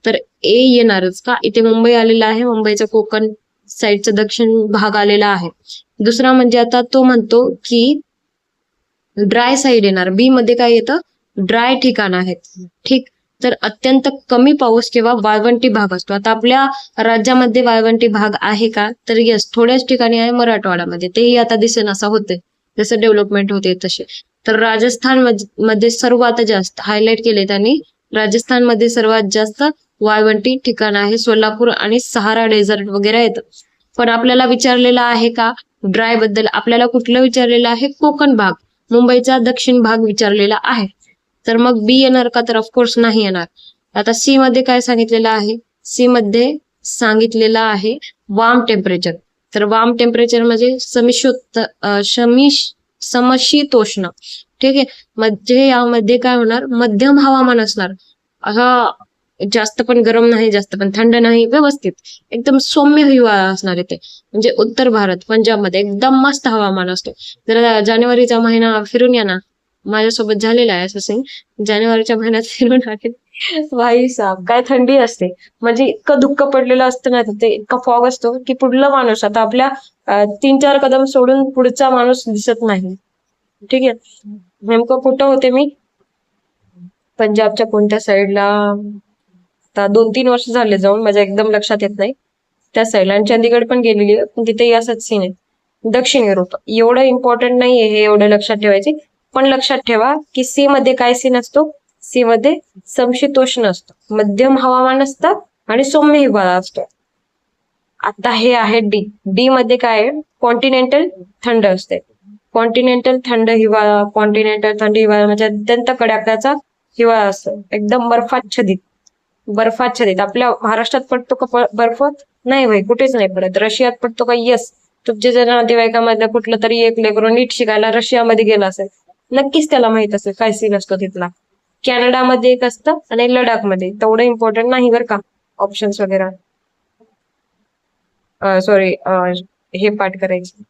तर A येणारच का? इथे मुंबई आलेला आहे, मुंबईचा कोकण साईडचा दक्षिण भाग आलेला आहे. दुसरा म्हणजे आता तो म्हणतो की ड्राय साईड येणार. B मध्ये काय येतं? ड्राय ठिकाण आहेत. ठीक, तर अत्यंत कमी पाऊस किंवा वाळवंटी भाग असतो. आता आपल्या राज्यामध्ये वाळवंटी भाग आहे का? तर यस, थोड्याच ठिकाणी आहे, मराठवाड्यामध्ये. तेही आता दिसेन असं होते, जसं डेव्हलपमेंट होते तसे. तर राजस्थान मध्ये सर्वात जास्त हायलाइट केले त्यांनी, राजस्थानमध्ये सर्वात जास्त वाळवंटी ठिकाण आहे. सोलापूर आणि सहारा डेझर्ट वगैरे येतं. पण आपल्याला विचारलेलं आहे का ड्राय बद्दल? आपल्याला कुठलं विचारलेलं आहे? कोकण भाग, मुंबईचा दक्षिण भाग विचारलेला आहे. तर मग B येणार का? तर ऑफकोर्स नाही येणार. आता C मध्ये काय सांगितलेलं आहे? C मध्ये सांगितलेलं आहे वार्म टेम्परेचर. तर वार्म टेम्परेचर म्हणजे समशीतोष्ण. ठीक आहे, म्हणजे यामध्ये काय होणार? मध्यम हवामान असणार. जास्त पण गरम नाही, जास्त पण थंड नाही, व्यवस्थित एकदम सौम्य हिवाळा असणार इथे. म्हणजे उत्तर भारत, पंजाबमध्ये एकदम मस्त हवामान असतो. जर जानेवारीचा महिना फिरून या ना, माझ्यासोबत झालेला आहे असं सीन. जानेवारीच्या महिन्यात फिरून आले, भाई साहेब काय थंडी असते. म्हणजे इतकं दुःख पडलेलं असतं ना तिथे, इतका फॉग असतो की पुढला माणूस, आता आपल्या 3-4 कदम सोडून पुढचा माणूस दिसत नाही. ठीक आहे, नेमकं कुठं होते मी? पंजाबच्या कोणत्या साईडला? आता 2-3 वर्ष झाले जाऊन, माझ्या एकदम लक्षात येत नाही. त्या साईडला. आणि चंदीगड पण गेलेली आहे, पण तिथेही असंच सीन आहे. दक्षिण युरोप एवढं इम्पॉर्टंट नाहीये हे एवढं लक्षात ठेवायचे. पण लक्षात ठेवा की C मध्ये काय सीन असतो? C मध्ये समशीतोष्ण असतो, मध्यम हवामान असतं आणि सौम्य हिवाळा असतो. आता हे आहे D मध्ये काय आहे? कॉन्टिनेंटल थंड असते. कॉन्टिनेंटल थंड हिवाळा, कॉन्टिनेंटल थंड हिवाळा म्हणजे अत्यंत कडाक्याचा हिवाळा असतो, एकदम बर्फाच्छादित. आपल्या महाराष्ट्रात पडतो का बर्फ? नाही भाई, कुठेच नाही पडत. रशियात पडतो का? यस, तुमच्या जर नातेवाईकामधलं कुठलं तरी एक लेकरू नीट शिकायला रशियामध्ये गेला असेल, नक्कीच त्याला माहित असेल काय सीन असतो तिथला. कॅनडामध्ये एक असतं आणि लडाखमध्ये. तेवढं इम्पॉर्टंट नाही बरं का ऑप्शन्स वगैरे. सॉरी, हे पाठ करायचे.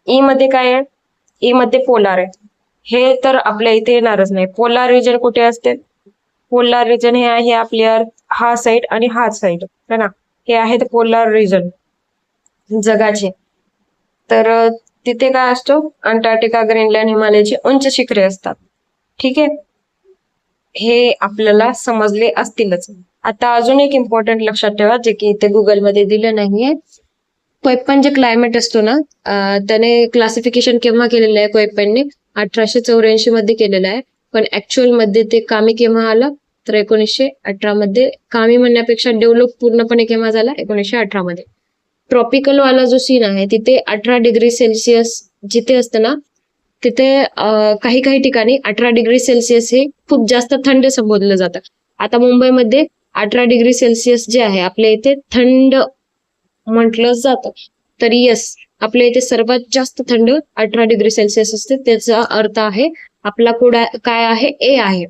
ई मध्ये काय आहे? ई मध्ये पोलार आहे. हे तर आपल्या इथे येणारच नाही. पोलार रिजन कुठे असते? पोलार रिजन हे आहे आपली अर्थ, हा साईड आणि हा साईड है ना. हे आहेत पोलार रिजन जगाचे. तर तिथे काय असतो? अंटार्क्टिका, ग्रीनलँड, हिमालयाची उंच शिखरे असतात. ठीक आहे, हे आपल्याला समजले असतीलच. आता अजून एक इम्पॉर्टंट लक्षात ठेवा, जे की इथे गुगलमध्ये दिलं नाहीये. क्वेपन जे क्लायमेट असतो ना, त्याने क्लासिफिकेशन केव्हा केलेलं आहे क्वेपनने? 1884 मध्ये केलेलं आहे. पण ऍक्च्युअल मध्ये ते कामी केव्हा आलं? तर 1918 मध्ये. कामी म्हणण्यापेक्षा डेव्हलप पूर्णपणे केव्हा झाला? 1918 मध्ये. ट्रॉपिकल वाला जो सीन आहे तिथे 18 डिग्री सेल्सिअस जिथे असतं ना, तिथे काही काही ठिकाणी 18 डिग्री सेल्सिअस हे खूप जास्त थंड संबोधलं जातं. आता मुंबईमध्ये 18 डिग्री सेल्सिअस जे आहे आपल्या इथे थंड म्हटलं जातं. तर येस, आपल्या इथे सर्वात जास्त थंड 18 डिग्री सेल्सिअस असते. त्याचा अर्थ आहे आपला कोड काय आहे? ए आहे.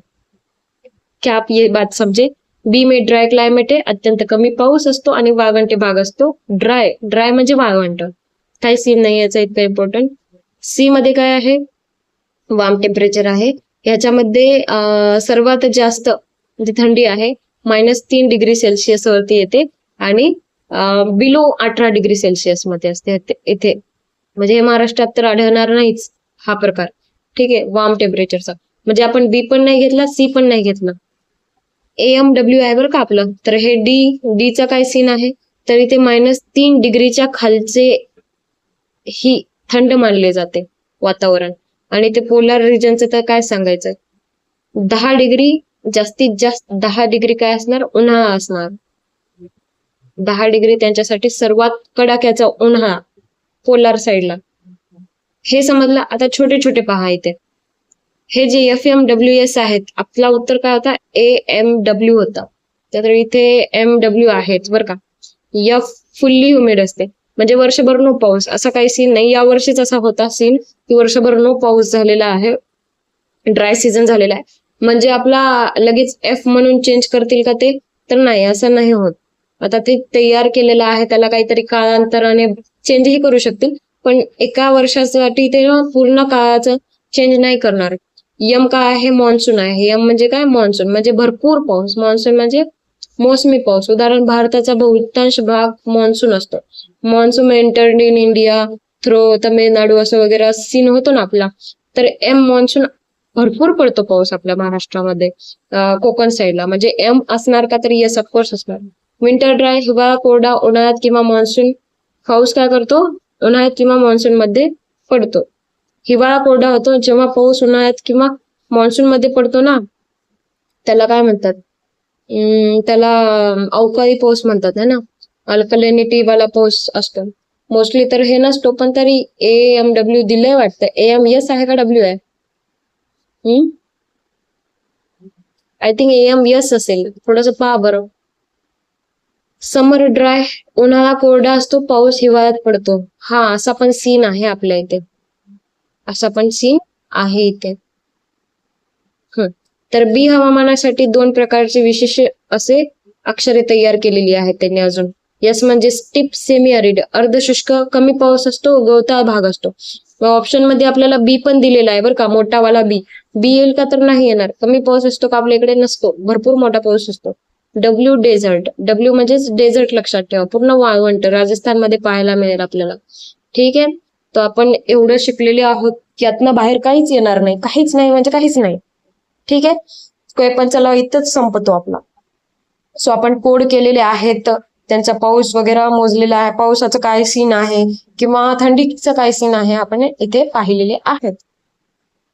क्या आप ये बात समजे? बी में ड्राय क्लायमेट आहे, अत्यंत कमी पाऊस असतो आणि वाळवंटी भाग असतो. ड्राय ड्राय म्हणजे वाळवंट. काही सीन नाही याचा इतकं इम्पॉर्टंट. सी मध्ये काय आहे? वार्म टेम्परेचर आहे. ह्याच्यामध्ये सर्वात जास्त जी थंडी आहे -3 डिग्री सेल्सिअस वरती येते आणि बिलो 18 डिग्री सेल्सिअस मध्ये असते इथे. म्हणजे हे महाराष्ट्रात तर आढळणार नाहीच हा प्रकार. ठीक आहे, वार्म टेम्परेचरचा. म्हणजे आपण बी पण नाही घेतला, सी पण नाही घेतला. AMW आहे बरं का आपलं. तर हे डीचा काय सीन आहे? तर इथे -3 डिग्रीच्या खालचे ही थंड मानले जाते वातावरण. आणि ते पोलार रिजनचं तर काय सांगायचं? 10 डिग्री, जास्तीत जास्त 10 डिग्री काय असणार? उन्हाळा असणार. 10 डिग्री त्यांच्यासाठी सर्वात कडाक्याचा उन्हाळा पोलार साईडला. हे समजलं. आता छोटे छोटे पहा इथे. हे जे FMWS आहेत, आपला उत्तर काय होता? AMW होता. तर इथे MW आहेत बरं का. F फुल्ली ह्युमिड असते, म्हणजे वर्षभर नो पाऊस. असा काही सीन नाही. या वर्षीच असा होता सीन की वर्षभर नो पाऊस झालेला आहे, ड्राय सीझन झालेला आहे. म्हणजे आपला लगेच F म्हणून चेंज करतील का ते? तर नाही, असं नाही होत. आता ते तयार केलेलं आहे, त्याला काहीतरी काळांतराने चेंजही करू शकतील, पण एका वर्षासाठी ते पूर्ण काळाचं चेंज नाही करणार. यम काय आहे? मॉन्सून आहे. यम म्हणजे काय? मॉन्सून म्हणजे भरपूर पाऊस. मॉन्सून म्हणजे मोसमी पाऊस. उदाहरण, भारताचा बहुतांश भाग मॉन्सून असतो. Monsoon entered in India through Tamil Nadu असं वगैरे सीन होतो ना आपला. तर एम मॉन्सून भरपूर पडतो पाऊस आपल्या महाराष्ट्रामध्ये, कोकण साईडला. म्हणजे एम असणार का? तर येस, ऑफकोर्स असणार. विंटर ड्राय, हिवाळा कोरडा. उन्हाळ्यात किंवा मान्सून पाऊस काय करतो? उन्हाळ्यात किंवा मान्सून मध्ये पडतो. हिवाळा कोरडा होतो जेव्हा पाऊस उन्हाळ्यात किंवा मान्सून मध्ये पडतो ना, त्याला काय म्हणतात? त्याला अवकाळी पाऊस म्हणतात है ना. अल्कलिनिटी वाला पाऊस असतो. मोस्टली तर हे नसतो, पण तरी AMW दिलंय वाटतं. AM यस आहे का डब्ल्यू आहे? आय थिंक AM यस असेल. थोडस पहा बरं. समर ड्राय, उन्हाळा कोरडा असतो, पाऊस हिवाळ्यात पडतो. हा असा पण सीन आहे आपल्या इथे. असा पण सीन आहे इथे. तर बी हवामानासाठी 2 प्रकारचे विशेष असे अक्षरे तयार केलेली आहेत त्यांनी अजून. यस म्हणजे स्टिप सेमी अरिड, अर्धशुष्क, कमी पाऊस असतो, गवताळ भाग असतो. ऑप्शन मध्ये आपल्याला बी पण दिलेला आहे बरं का, मोठावाला बी. बी येईल का? तर नाही येणार. कमी पाऊस असतो का? आपल्याकडे नसतो, भरपूर मोठा पाऊस असतो. W desert. डब्ल्यू म्हणजेच डेझर्ट, लक्षात ठेवा. पूर्ण वाळवंट राजस्थानमध्ये पाहायला मिळेल आपल्याला. ठीक आहे, तर आपण एवढं शिकलेले आहोत की यातनं बाहेर काहीच येणार नाही. काहीच नाही म्हणजे काहीच नाही. ठीक आहे, क्वेपनचा लॉ इथंच संपतो आपला. सो आपण कोड केलेले आहेत, त्यांचा पाऊस वगैरे मोजलेला आहे, पावसाचं काय सीन आहे किंवा थंडीचं काय सीन आहे आपण इथे पाहिलेले आहेत.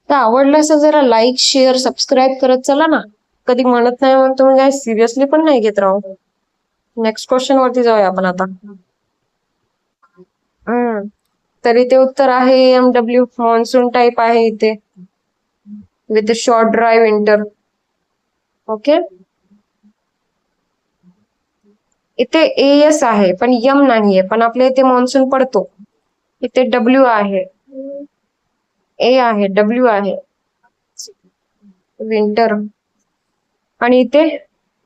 तर आवडलं असं जरा लाईक, शेअर, सबस्क्राईब करत चला ना. कधी म्हणत नाही म्हणून तुम्ही काय सिरियसली पण नाही घेत राहू. नेक्स्ट क्वेश्चन वरती जाऊया आपण आता. तर इथे उत्तर आहे AMW. मॉन्सून टाईप आहे इथे, with short dry winter. Okay, इथे एस आहे पण यम नाहीये, पण आपल्या इथे मान्सून पडतो. इथे डब्ल्यू आहे, ए आहे, डब्ल्यू आहे, विंटर, आणि इथे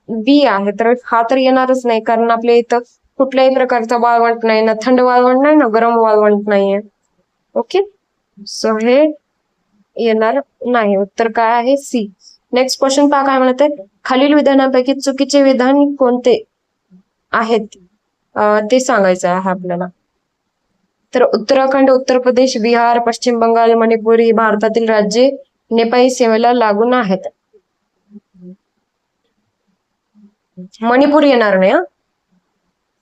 बी आहे. तर हा तर येणारच नाही, कारण आपल्या इथं कुठल्याही प्रकारचा वाळवंट नाही ना, थंड वाळवंट नाही ना गरम वाळवंट नाहीये. ओके, सो हे येणार नाही. उत्तर काय आहे? सी. नेक्स्ट क्वेश्चन पहा काय म्हणते. खालील विधानांपैकी चुकीचे विधान कोणते आहेत ते सांगायचं आहे आपल्याला. तर उत्तराखंड, उत्तर प्रदेश, बिहार, पश्चिम बंगाल, मणिपूर ही भारतातील राज्ये नेपाळी सीमेला लागून आहेत. मणिपूर येणार नाही.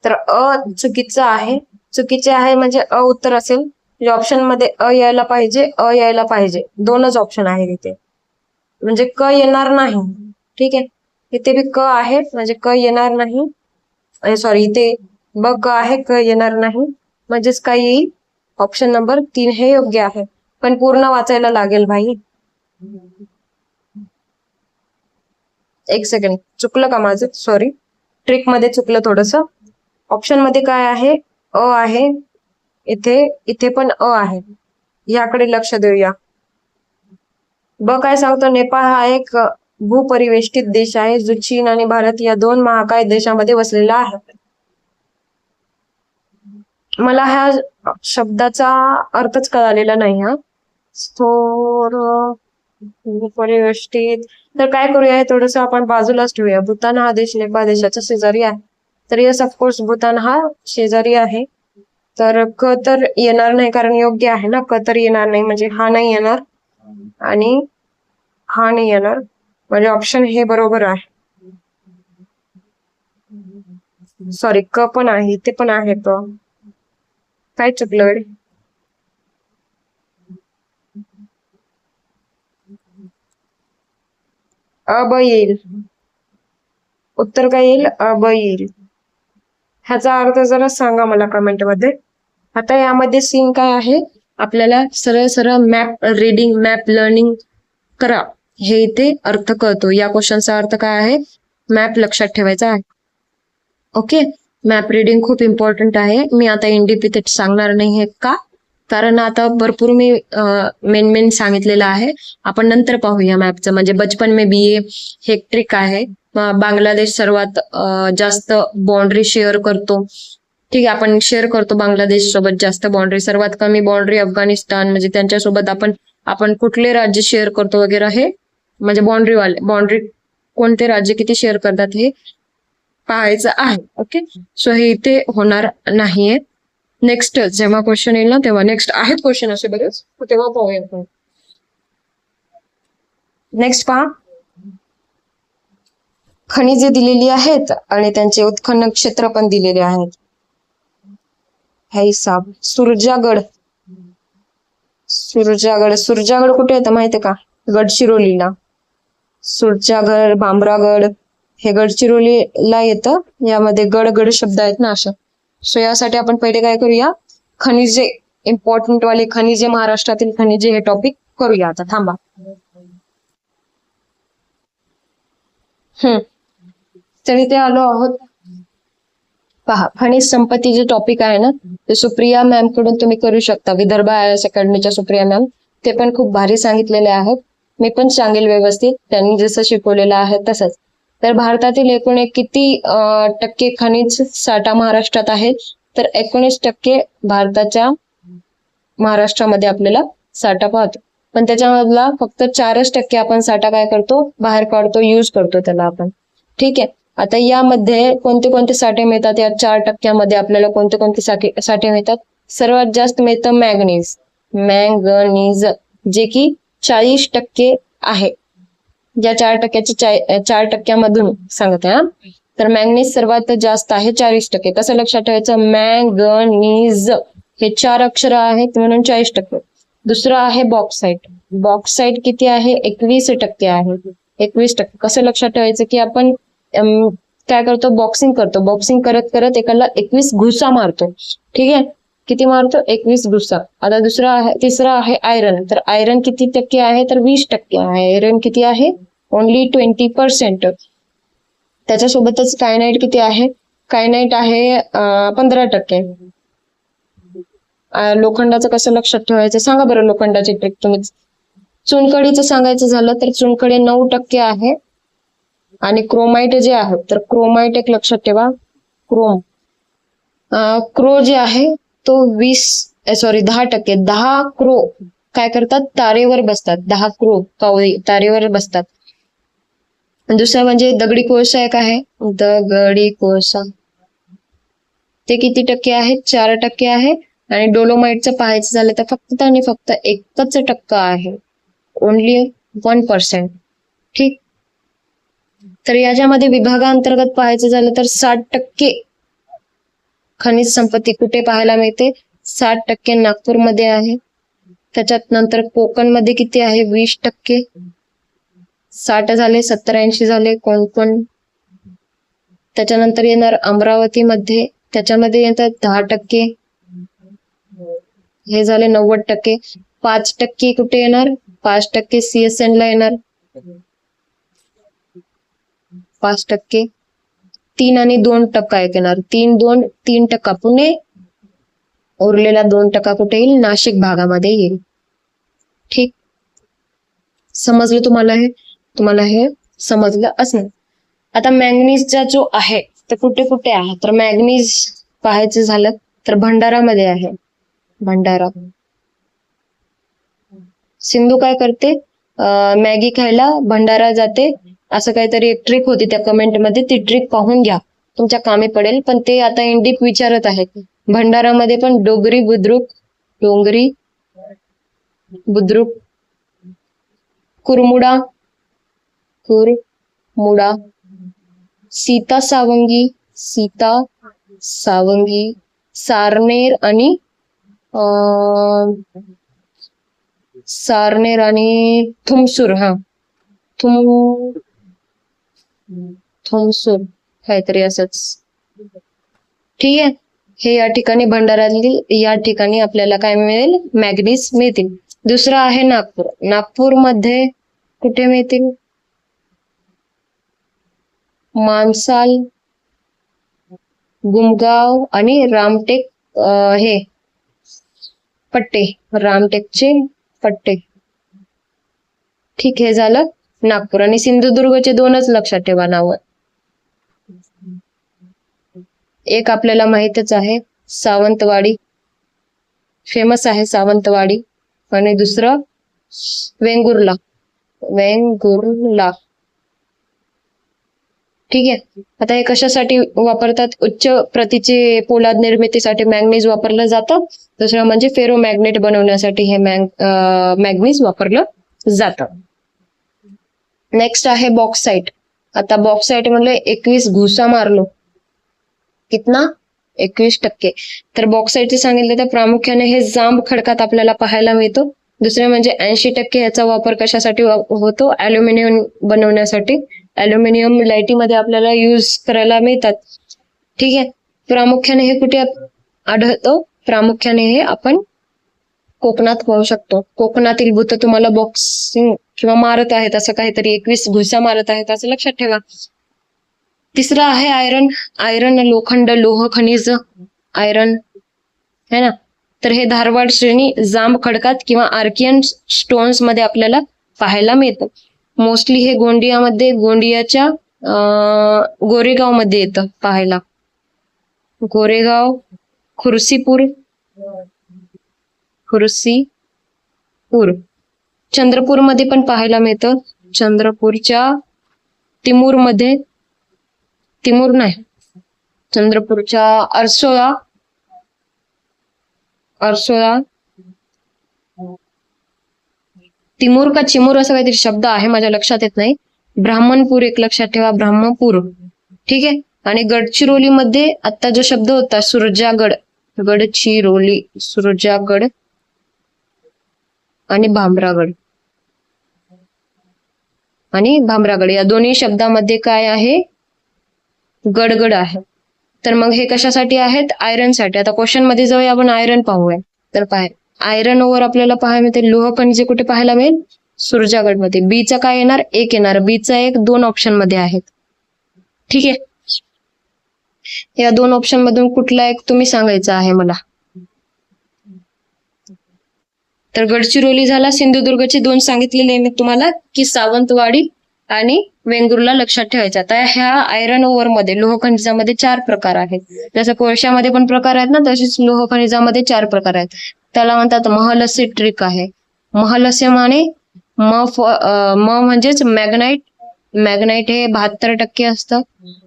तर अ चुकीचं आहे. चुकीचे आहे म्हणजे अ उत्तर असेल. म्हणजे ऑप्शन मध्ये अ यायला पाहिजे, अ यायला पाहिजे, दोनच ऑप्शन आहे इथे. म्हणजे क येणार नाही. ठीक आहे, इथे बी क आहे म्हणजे क येणार नाही. सॉरी, इथे ब क आहे, क येणार नाही. म्हणजेच काय येईल? ऑप्शन नंबर 3 हे योग्य आहे. पण पूर्ण वाचायला लागेल भाई. एक सेकंड, चुकलं का माझं? सॉरी, ट्रिक मध्ये चुकलं थोडस. ऑप्शन मध्ये काय आहे? अ आहे. इथे पण अ आहे. याकडे लक्ष देऊया. ब काय सांगतो? नेपाळ हा एक भूपरिवेष्टित देश आहे जो चीन आणि भारत या 2 महाकाय देशांमध्ये वसलेला आहे. मला ह्या शब्दाचा अर्थच कळालेला नाही. हा थोर भूपरिवेष्टित, तर काय करूया, हे थोडस आपण बाजूलाच ठेवूया. भूतान हा देश नेपाळ देशाचा शेजारी आहे. तर यस, ऑफकोर्स भूतान हा शेजारी आहे. तर क तर येणार नाही, कारण योग्य आहे ना, क तर येणार नाही, म्हणजे हा नाही येणार आणि हा नाही येणार. म्हणजे ऑप्शन हे बरोबर आहे. सॉरी, क पण आहे, ते पण आहे. तो काय चुकलं? अब येईल. उत्तर काय येईल? अब येईल. ह्याचा अर्थ जरा सांगा मला कमेंट मध्ये. आता यामध्ये सीन काय आहे? आपल्याला सरळ सरळ मॅप रीडिंग, मॅप लर्निंग करा, हे इथे अर्थ कळतो. या क्वेश्चनचा अर्थ काय आहे? मॅप लक्षात ठेवायचा आहे. ओके, मॅप रीडिंग खूप इम्पॉर्टंट आहे. मी आता एनडीपी सांगणार नाही आहे. का? कारण आता भरपूर मी मेन सांगितलेलं आहे. आपण नंतर पाहूया मॅपचं. म्हणजे बचपन में बी हे एक ट्रिक आहे. बांगलादेश सर्वात जास्त बाउंड्री शेअर करतो. ठीक आहे, आपण शेअर करतो बांगलादेश सोबत जास्त बाउंड्री. सर्वात कमी बाउंड्री अफगाणिस्तान, म्हणजे त्यांच्यासोबत आपण कुठले राज्य शेअर करतो वगैरे, हे म्हणजे बाउंड्री कोणते राज्य किती शेअर करतात हे पाहायचं आहे. ओके, सो हे इथे होणार नाहीये. नेक्स्ट जेव्हा क्वेश्चन येईल ना, तेव्हा नेक्स्ट आहेत क्वेश्चन असे बरेच, तेव्हा पाहूया आपण. नेक्स्ट पहा, खनिजे दिलेली आहेत आणि त्यांचे उत्खनन क्षेत्र पण दिलेले आहेत. हिसाब सुरजागड कुठे येतं माहितीये का? गडचिरोलीला. सुरजागड, भामरागड हे गडचिरोलीला येतं. यामध्ये गड शब्द आहेत ना अशा. सो यासाठी आपण पहिले काय करूया, खनिजे, इम्पॉर्टंट वाले खनिजे, महाराष्ट्रातील खनिजे हे टॉपिक करूया. आता थांबा. तर इथे आलो आहोत. पहा, खनिज संपत्ती जे टॉपिक आहे ना, ते सुप्रिया मॅम कडून तुम्ही करू शकता. विदर्भ आयएस अकॅडमीच्या सुप्रिया मॅम, ते पण खूप भारी सांगितलेले आहेत. मी पण सांगेल व्यवस्थित, त्यांनी जसं शिकवलेलं आहे तसंच. तर भारतातील एकूण किती टक्के खनिज साठा महाराष्ट्रात आहे? तर 19% भारताच्या महाराष्ट्रामध्ये आपल्याला साठा पाहतो. पण त्याच्यामधला फक्त 4% आपण साठा काय करतो? बाहेर काढतो, यूज करतो त्याला आपण. ठीक आहे, आता यामध्ये कोणते कोणते साठे मिळतात? या 4% आपल्याला कोणते कोणते साठे मिळतात? सर्वात जास्त मिळतं मॅंगनीज, जे की 40% आहे. या 4%मधून सांगते हा. तर मॅंगनीज सर्वात जास्त आहे, 40%. कसं लक्षात ठेवायचं? मॅंगनीज हे 4 अक्षर आहेत म्हणून 40%. दुसरं आहे बॉक्साईट किती आहे? 21% आहे. 21%. कसं लक्षात ठेवायचं की आपण काय करतो? बॉक्सिंग करत करत एकाला 21 घुसा मारतो. ठीक आहे, किती मारतो? 21 घुसा. आता तिसरा आहे आयरन. तर आयरन किती टक्के आहे? तर 20% आहे. आयरन किती आहे? ओनली 20%. त्याच्यासोबतच कायनाइट किती आहे? कायनाईट आहे 15%. लोखंडाचं कसं लक्षात ठेवायचं सांगा बरं. लोखंडाची ट्रिक तुम्ही. चुनखडीचं सांगायचं झालं तर चुनखडी 9% आहे. आणि क्रोमाइट जे आहे तर क्रोमाइट एक लक्षात ठेवा. क्रो जे आहे तो 10%. 10 क्रो काय करतात, तारेवर बसतात. 10 क्रो कावळी तारेवर बसतात. दुसरा म्हणजे दगडी कोळसा एक आहे. दगडी कोळसा ते किती टक्के आहे? 4% आहे. आणि डोलोमाइटचं पाहायचं झालं तर फक्त आणि फक्त 1% आहे. ओनली 1%. ठीक. तर याच्यामध्ये विभागांतर्गत पाहायचं झालं तर 60% खनिज संपत्ती कुठे पाहायला मिळते? 60% नागपूरमध्ये आहे. त्याच्यात नंतर कोकणमध्ये किती आहे? 20%. 60 झाले, 70-80 झाले कोकण. त्याच्यानंतर येणार अमरावतीमध्ये, त्याच्यामध्ये येतात 10%. हे झाले 90%. 5% कुठे येणार? 5% CSN ला येणार. 5%. 3 आणि 2% एक येणार. 3% पुणे. उरलेला 2% कुठे येईल? नाशिक भागामध्ये येईल. ठीक. समजलं तुम्हाला हे? तुम्हाला हे समजलं असणार. आता मॅंगनीजचा जो आहे तर कुठे कुठे आहे? तर मॅंगनीज पाहायचं झालं तर भंडारामध्ये आहे. भंडारा. सिंधू काय करते? मॅगी खायला भंडारा जाते. असं काहीतरी एक ट्रिक होती त्या कमेंटमध्ये. ती ट्रिक पाहून घ्या, तुमच्या कामी पडेल. पण ते आता इंडिप विचारत आहेत. भंडारामध्ये पण डोंगरी बुद्रुक, कुरमुडा, सीता सावंगी, सारनेर आणि थुमसूर. थुमसूर काहीतरी असंच. ठीक आहे. हे या ठिकाणी भंडारातील या ठिकाणी आपल्याला काय मिळेल? मॅग्नीज मिळतील. दुसरं आहे नागपूर. नागपूरमध्ये कुठे मिळतील? मानसाल, गुमगाव आणि रामटेक. हे पट्टे, रामटेकचे पट्टे. ठीक. हे झालं नागपूर. आणि सिंधुदुर्गचे 2च लक्षात ठेवा नावं. एक आपल्याला माहितच आहे, सावंतवाडी. फेमस आहे सावंतवाडी. आणि दुसरं वेंगुर्ला. ठीक आहे. आता हे कशासाठी वापरतात? उच्च प्रतीचे पोलाद निर्मितीसाठी मॅंगनीज वापरलं जातं. दुसरं म्हणजे फेरो मॅग्नेट बनवण्यासाठी हे मॅंगनीज वापरलं जातं. नेक्स्ट आहे बॉक्साईट. आता बॉक्साईट म्हणलं 21 घुसा मारलो. कितना? 21%. तर बॉक्साईटचे सांगितलं तर प्रामुख्याने हे जांब खडकात आपल्याला पाहायला मिळतो. दुसरे म्हणजे 80% याचा वापर कशासाठी होतो? अल्युमिनियम बनवण्यासाठी. अल्युमिनियम लाईटीमध्ये आपल्याला यूज करायला मिळतात. ठीक आहे. प्रामुख्याने हे कुठे आढळतो? प्रामुख्याने हे आपण कोकणात पाहू शकतो. कोकणातील भूत तुम्हाला बॉक्सिंग किंवा मारत आहेत असं काहीतरी 21 घुसा मारत आहेत असं लक्षात ठेवा. तिसरं आहे आयरन. लोखंड, लोह खनिज, आयरन है ना. तर हे धारवाड श्रेणी जांब खडकात किंवा आर्कियन स्टोन्स मध्ये आपल्याला पाहायला मिळतं. मोस्टली हे गोंदियाच्या गोरेगाव मध्ये येतं पाहायला. गोरेगाव, खुर्सीपूर. चंद्रपूरमध्ये पण पाहायला मिळतं. चंद्रपूरच्या चंद्रपूरच्या अर्सोळा. तिमूर का चिमूर असं काहीतरी शब्द आहे, माझ्या लक्षात येत नाही. ब्राह्मणपूर एक लक्षात ठेवा, ब्राह्मणपूर. ठीक आहे. आणि गडचिरोलीमध्ये आता जो शब्द होता सुरजागड, सुरजागड आणि भामरागड या दोन्ही शब्दामध्ये काय आहे? गडगड आहे. तर मग हे कशासाठी आहेत? आयरनसाठी. आता क्वेश्चन मध्ये जाऊया आपण, आयरन पाहूया. तर आयरन ओव्हर आपल्याला पाहायला मिळते. लोह खनिजे कुठे पाहायला मिळेल? सुरजागड मध्ये. बीचा काय येणार? 1 येणार. बीचा 1 2 ऑप्शन मध्ये आहेत. ठीक आहे. या 2 ऑप्शन मधून कुठला एक तुम्ही सांगायचा आहे मला. तर गडचिरोली झाला. सिंधुदुर्गचे 2 सांगितलेले मी तुम्हाला की सावंतवाडी आणि वेंगुर्ला लक्षात ठेवायचं. आता ह्या आयरन ओव्हर मध्ये लोह खनिजामध्ये 4 प्रकार आहेत. जसं कोळशामध्ये पण प्रकार आहेत ना, तसेच लोह खनिजामध्ये 4 प्रकार आहेत. त्याला म्हणतात महलस्य ट्रिक आहे. महलस्य माने म्हणजेच मॅग्नाइट. मॅग्नाइट हे 72% असतं.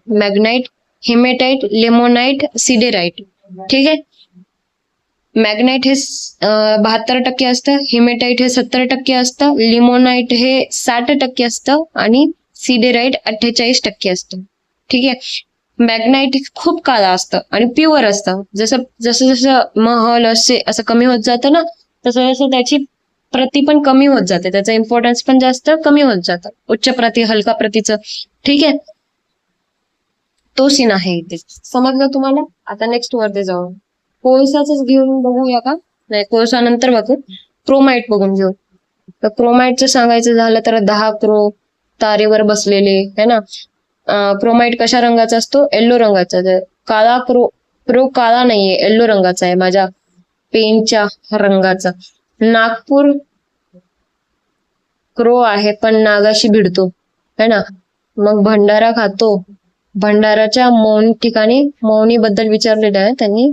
मॅग्नाइट, हेमेटाइट, लेमोनाइट, सिडेराइट. ठीक आहे. मॅग्नाइट हे 72% असतं, हिमेटाइट हे 70% असतं, लिमोनाइट हे 60% असतं आणि सिडेराइट 48% असतं. ठीक आहे. मॅग्नाइट खूप काळं असतं आणि प्युअर असतं. जसं जसं जसं महल असे असं कमी होत जातं ना, तसं तसं त्याची प्रती पण कमी होत जाते, त्याचा इम्पॉर्टन्स पण जास्त कमी होत जातं. उच्च प्रती, हलका प्रतीचं. ठीक आहे. तो सीन आहे इथे. समजलं तुम्हाला? आता नेक्स्ट वरती जाऊ. कोळसाच घेऊन बघूया का? नाही, कोळसा नंतर बघू. क्रोमाइट बघून घेऊ. तर क्रोमाइटचं सांगायचं झालं तर 10 क्रो तारेवर बसलेले है ना. क्रोमाइट कशा रंगाचा असतो? येल्लो रंगाचा. काळा क्रो काळा नाहीये, येल्लो रंगाचा आहे, माझ्या पेनच्या रंगाचा. नागपूर क्रो आहे पण नागाशी भिडतो है ना. मग भंडारा खातो. भंडाराच्या मौनी ठिकाणी, मौनी बद्दल विचारलेलं आहे त्यांनी.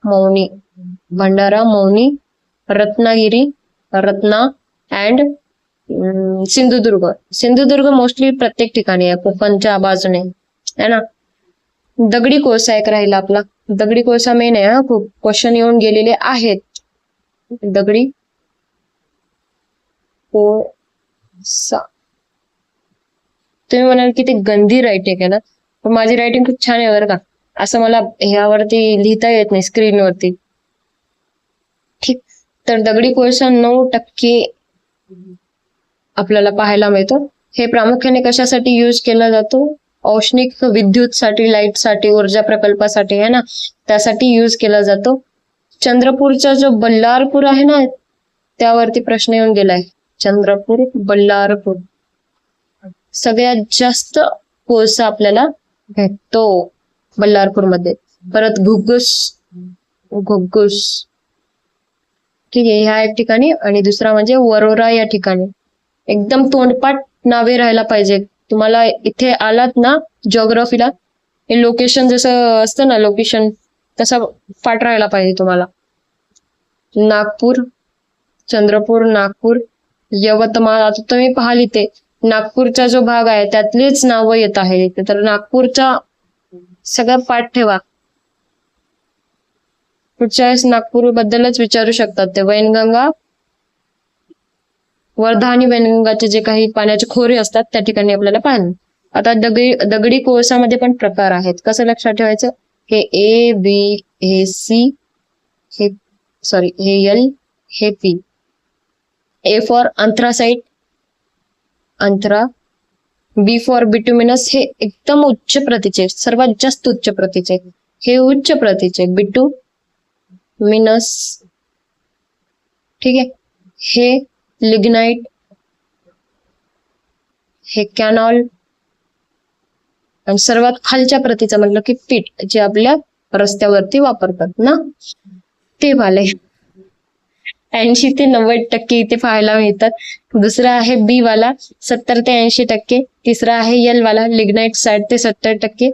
मौनी, भंडारा, मौनी, रत्नागिरी, रत्ना अँड सिंधुदुर्ग. सिंधुदुर्ग मोस्टली प्रत्येक ठिकाणी आहे, कोकणच्या बाजूने है ना. दगडी कोळसा एक राहिला आपला. दगडी कोळसा मेन आहे हा, खूप क्वेश्चन येऊन गेलेले आहेत. दगडी कोळसा. तुम्ही म्हणाल की ते गंदी रायटिंग आहे ना, पण माझी रायटिंग खूप छान आहे बरं का. असं मला ह्यावरती लिहिता येत नाही स्क्रीनवरती. ठीक. तर दगडी कोळसा 9% आपल्याला पाहायला मिळतो. हे प्रामुख्याने कशासाठी यूज केला जातो? औष्णिक विद्युत साठी, लाईट साठी, ऊर्जा प्रकल्पासाठी आहे ना, त्यासाठी यूज केला जातो. चंद्रपूरचा जो बल्लारपूर आहे ना, त्यावरती प्रश्न येऊन गेलाय. चंद्रपूर, बल्लारपूर. सगळ्यात जास्त कोळसा आपल्याला भेटतो बल्लारपूर मध्ये. परत घुग्गुस, घुग्गुस. ठीक आहे, ह्या एक ठिकाणी. आणि दुसरा म्हणजे वरोरा या ठिकाणी. एकदम तोंडपाठ नावे राहायला पाहिजे. तुम्हाला इथे आलात ना जिओग्राफीला, हे लोकेशन जसं असतं ना, लोकेशन तसं पाठ राहायला पाहिजे तुम्हाला. नागपूर, चंद्रपूर, नागपूर, यवतमाळ. आता तुम्ही पाहाल इथे नागपूरचा जो भाग आहे त्यातलीच नावं येत आहे इथे. तर नागपूरचा सगळं पाठ ठेवा. पुढच्या वेळेस नागपूर बद्दलच विचारू शकतात ते. वैनगंगा, वर्धा आणि वैनगंगाचे जे काही पाण्याचे खोरे असतात त्या ठिकाणी आपल्याला पाहिजे. आता दगडी कोळसामध्ये पण प्रकार आहेत. कसं लक्षात ठेवायचं? हे ए, बी, हे सी, हे एल, हे पी. ए फॉर अँथ्रासाइट, अंतरा. बी फॉर बिटुमिनस, हे एकदम उच्च प्रतीचे, सर्वात जास्त उच्च प्रतीचे, हे उच्च प्रतीचे बिटुमिनस. ठीक आहे. हे लिग्नाइट, हे कॅनॉल. आणि सर्वात खालच्या प्रतीचं म्हटलं की पीट, जे आपल्या रस्त्यावरती वापरतात ना, ते वाले 80 ते 90% इथे पाहायला मिळतात. दुसरा आहे बी वाला 70 ते 80%. तिसरा आहे एल वाला लिग्नाइट 60 ते 70%.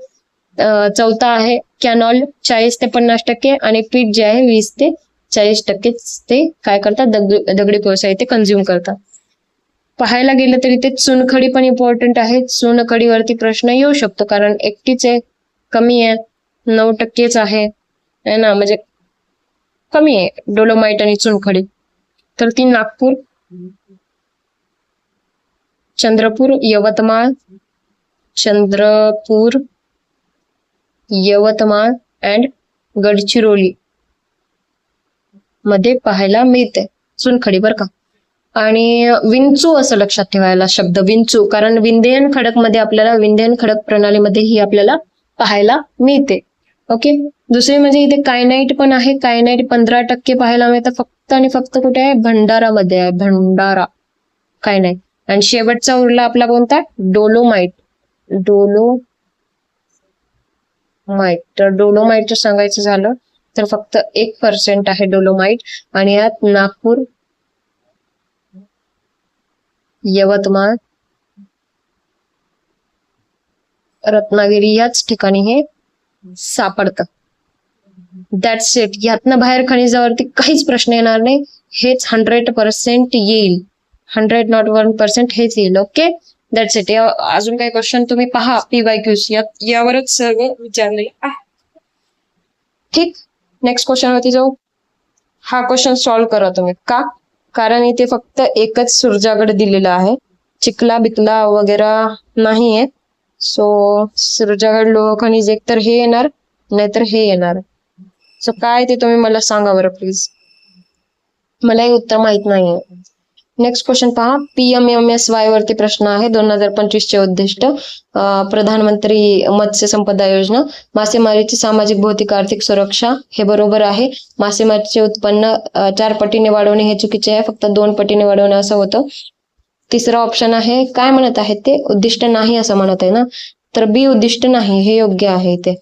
चौथा आहे कॅनॉल 40 ते 50%. आणि पीट जे आहे 20 ते 40% ते काय करतात? दगडी कोळसा इथे कंझ्युम करतात. पाहायला गेलं तरी ते चुनखडी पण इम्पॉर्टंट आहे. चुनखडीवरती प्रश्न येऊ शकतो, कारण एकटीच आहे, कमी आहे, 9%च आहे ना, म्हणजे कमी आहे डोलोमाइट आणि चुनखडी. तर ती नागपूर, चंद्रपूर, यवतमाळ, अँड गडचिरोली मध्ये पाहायला मिळते चुनखडी बरं का. आणि विंचू असं लक्षात ठेवायला शब्द विंचू, कारण विंध्ययन खडक मध्ये आपल्याला, विंध्ययन खडक प्रणालीमध्ये ही आपल्याला पाहायला मिळते. ओके. दुसरे म्हणजे इथे कायनाइट पण आहे. कायनाइट 15% पाहायला मिळतं फक्त आणि फक्त. कुठे आहे? भंडारामध्ये आहे. भंडारा कायनाइट. आणि शेवटचा उरला आपला कोणता? डोलोमाइट. माईट. तर डोलोमाईटचं सांगायचं झालं तर फक्त 1% आहे डोलोमाईट, आणि यात नागपूर, यवतमाळ, रत्नागिरी याच ठिकाणी हे सापडतं. That's it. यातनं बाहेर खनिजावरती काहीच प्रश्न येणार नाही. हेच 100% येईल. 100 नॉट 1% हेच येईल. Okay, that's it. अजून काही क्वेश्चन तुम्ही पहा PYQs यावरच सर्व विचारले. ठीक, नेक्स्ट क्वेश्चन वरती जाऊ. हा क्वेश्चन सॉल्व्ह करा तुम्ही. का? कारण इथे फक्त एकच सूर्जागड दिलेला आहे, चिखला बिकला वगैरे नाहीये. सो सूर्जागड लोह खनिज एक तर हे येणार, नाहीतर हे येणार. सो काय ते तुम्ही मला सांगा बरं प्लीज, मला हे उत्तर माहित नाहीये. नेक्स्ट क्वेश्चन पहा. PMMSY वरती प्रश्न आहे. 2025 चे उद्दिष्ट, प्रधानमंत्री मत्स्य संपदा योजना, मासेमारीची सामाजिक भौतिक आर्थिक सुरक्षा, हे बरोबर आहे. मासेमारीचे उत्पन्न 4 पटीने वाढवणे हे चुकीचे आहे, फक्त 2 पटीने वाढवणे असं होतं. तिसरा ऑप्शन आहे, काय म्हणत आहेत ते, उद्दिष्ट नाही असं म्हणत आहे ना, तर बी उद्दिष्ट नाही हे योग्य आहे इथे.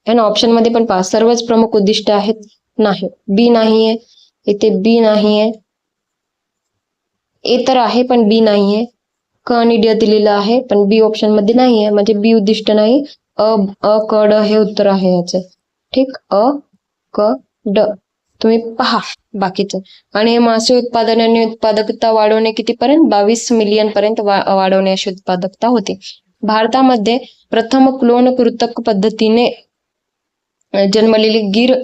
ऑप्शन मध्ये पण पहा, सर्वच प्रमुख उद्दिष्ट आहेत, नाही, बी नाहीये इथे, बी नाहीये. ए तर आहे पण बी नाहीये. क आणि ड दिलेलं आहे पण बी ऑप्शन मध्ये नाहीये, म्हणजे बी उद्दिष्ट नाही. अ क ड हे उत्तर आहे याचं. ठीक, अ क ड तुम्ही पहा बाकीचं. आणि मासे उत्पादन आणि उत्पादकता वाढवणे कितीपर्यंत, 22 मिलियन पर्यंत वाढवणे अशी उत्पादकता होती. भारतामध्ये प्रथम क्लोन कृतक पद्धतीने जन्मलेली गीर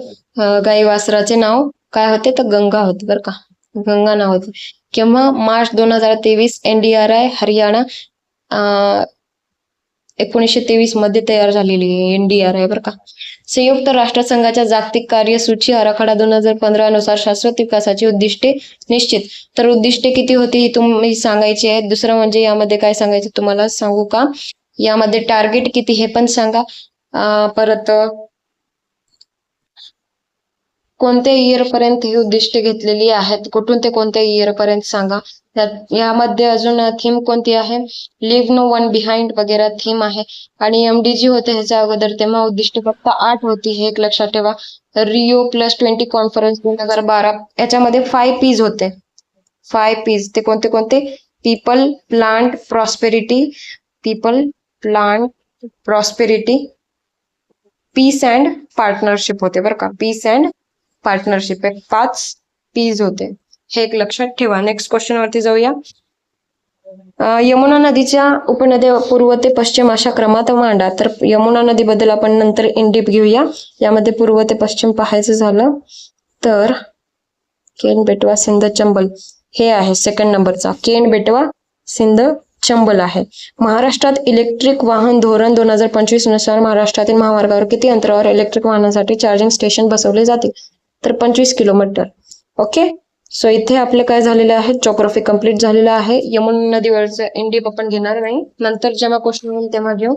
गाई वासराचे नाव काय होते, तर गंगा होते बरं का, गंगा नाव होते. किंवा मार्च 2023 NDRI हरियाणा 1923 मध्ये तयार झालेली NDRI बरं का. संयुक्त राष्ट्रसंघाच्या जागतिक कार्यसूची आराखडा 2015 नुसार शाश्वत विकासाची उद्दिष्टे निश्चित. तर उद्दिष्टे किती होती ही तुम्ही सांगायची आहेत. दुसरं म्हणजे यामध्ये काय सांगायचं तुम्हाला सांगू का, यामध्ये टार्गेट किती हे पण सांगा. परत कोणत्या इयर पर्यंत ही उद्दिष्टे घेतलेली आहेत, कुठून ते कोणत्या इयर पर्यंत सांगा. यामध्ये अजून थीम कोणती आहे, लिव्ह नो वन बिहाइंड वगैरे थीम आहे. आणि MDG होते ह्याच्या अगोदर, तेव्हा उद्दिष्ट फक्त 8 होती, हे एक लक्षात ठेवा. Rio+20 कॉन्फरन्स 2012 याच्यामध्ये 5 P's होते. 5 P's ते कोणते कोणते, people, plant, prosperity, people, plant, prosperity, peace and partnership होते बरं का. पीस अँड पार्टनरशिप, 5 P's होते, हे एक लक्षात ठेवा. नेक्स्ट क्वेश्चन वरती जाऊया. यमुना नदीच्या उपनद्या पूर्व ते पश्चिम अशा क्रमात मांडा. तर यमुना नदीबद्दल आपण नंतर इन डीप घेऊया. यामध्ये पूर्व ते पश्चिम पाहायचं झालं तर केन, बेटवा, सिंध, चंबल हे आहे सेकंड नंबरचा. केन, बेटवा, सिंध, चंबल आहे. महाराष्ट्रात इलेक्ट्रिक वाहन धोरण 2025 नुसार महाराष्ट्रातील महामार्गावर किती अंतरावर इलेक्ट्रिक वाहनांसाठी चार्जिंग स्टेशन बसवले जातील, तर 25 किलोमीटर. ओके, सो इथे आपले काय झालेले आहे, जॉग्राफी कंप्लीट झालेलं आहे. यमुना नदीवरचं इंडीप आपण घेणार नाही, नंतर जेव्हा क्वेश्चन येईल तेव्हा घेऊ,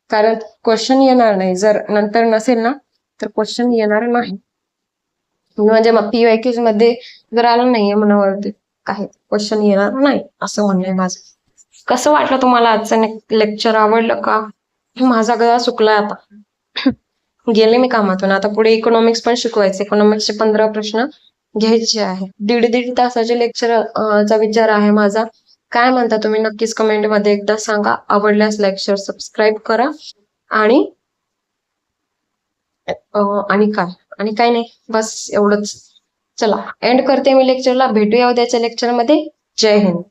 कारण क्वेश्चन येणार नाही जर नंतर नसेल ना, तर क्वेश्चन येणार नाही. म्हणजे मग PYQs मध्ये जर आलं नाही यमुनावरती काही क्वेश्चन येणार नाही असं म्हणणं आहे माझं. कसं वाटलं तुम्हाला आजचं लेक्चर, आवडलं का? माझा गळा सुकलाय आता, गेले मी कामातून. आता पुढे इकॉनॉमिक्स पण शिकवायचे, इकॉनॉमिक्सचे 15 प्रश्न घ्यायचे आहे. 1.5 तासाचे लेक्चर चा विचार आहे माझा. काय म्हणता तुम्ही नक्कीच कमेंट मध्ये एकदा सांगा. आवडल्यास लाईक, शेअर, सबस्क्राईब करा. आणि काय नाही, बस एवढंच. चला एंड करते मी लेक्चरला. भेटूया उद्याच्या लेक्चरमध्ये. जय हिंद.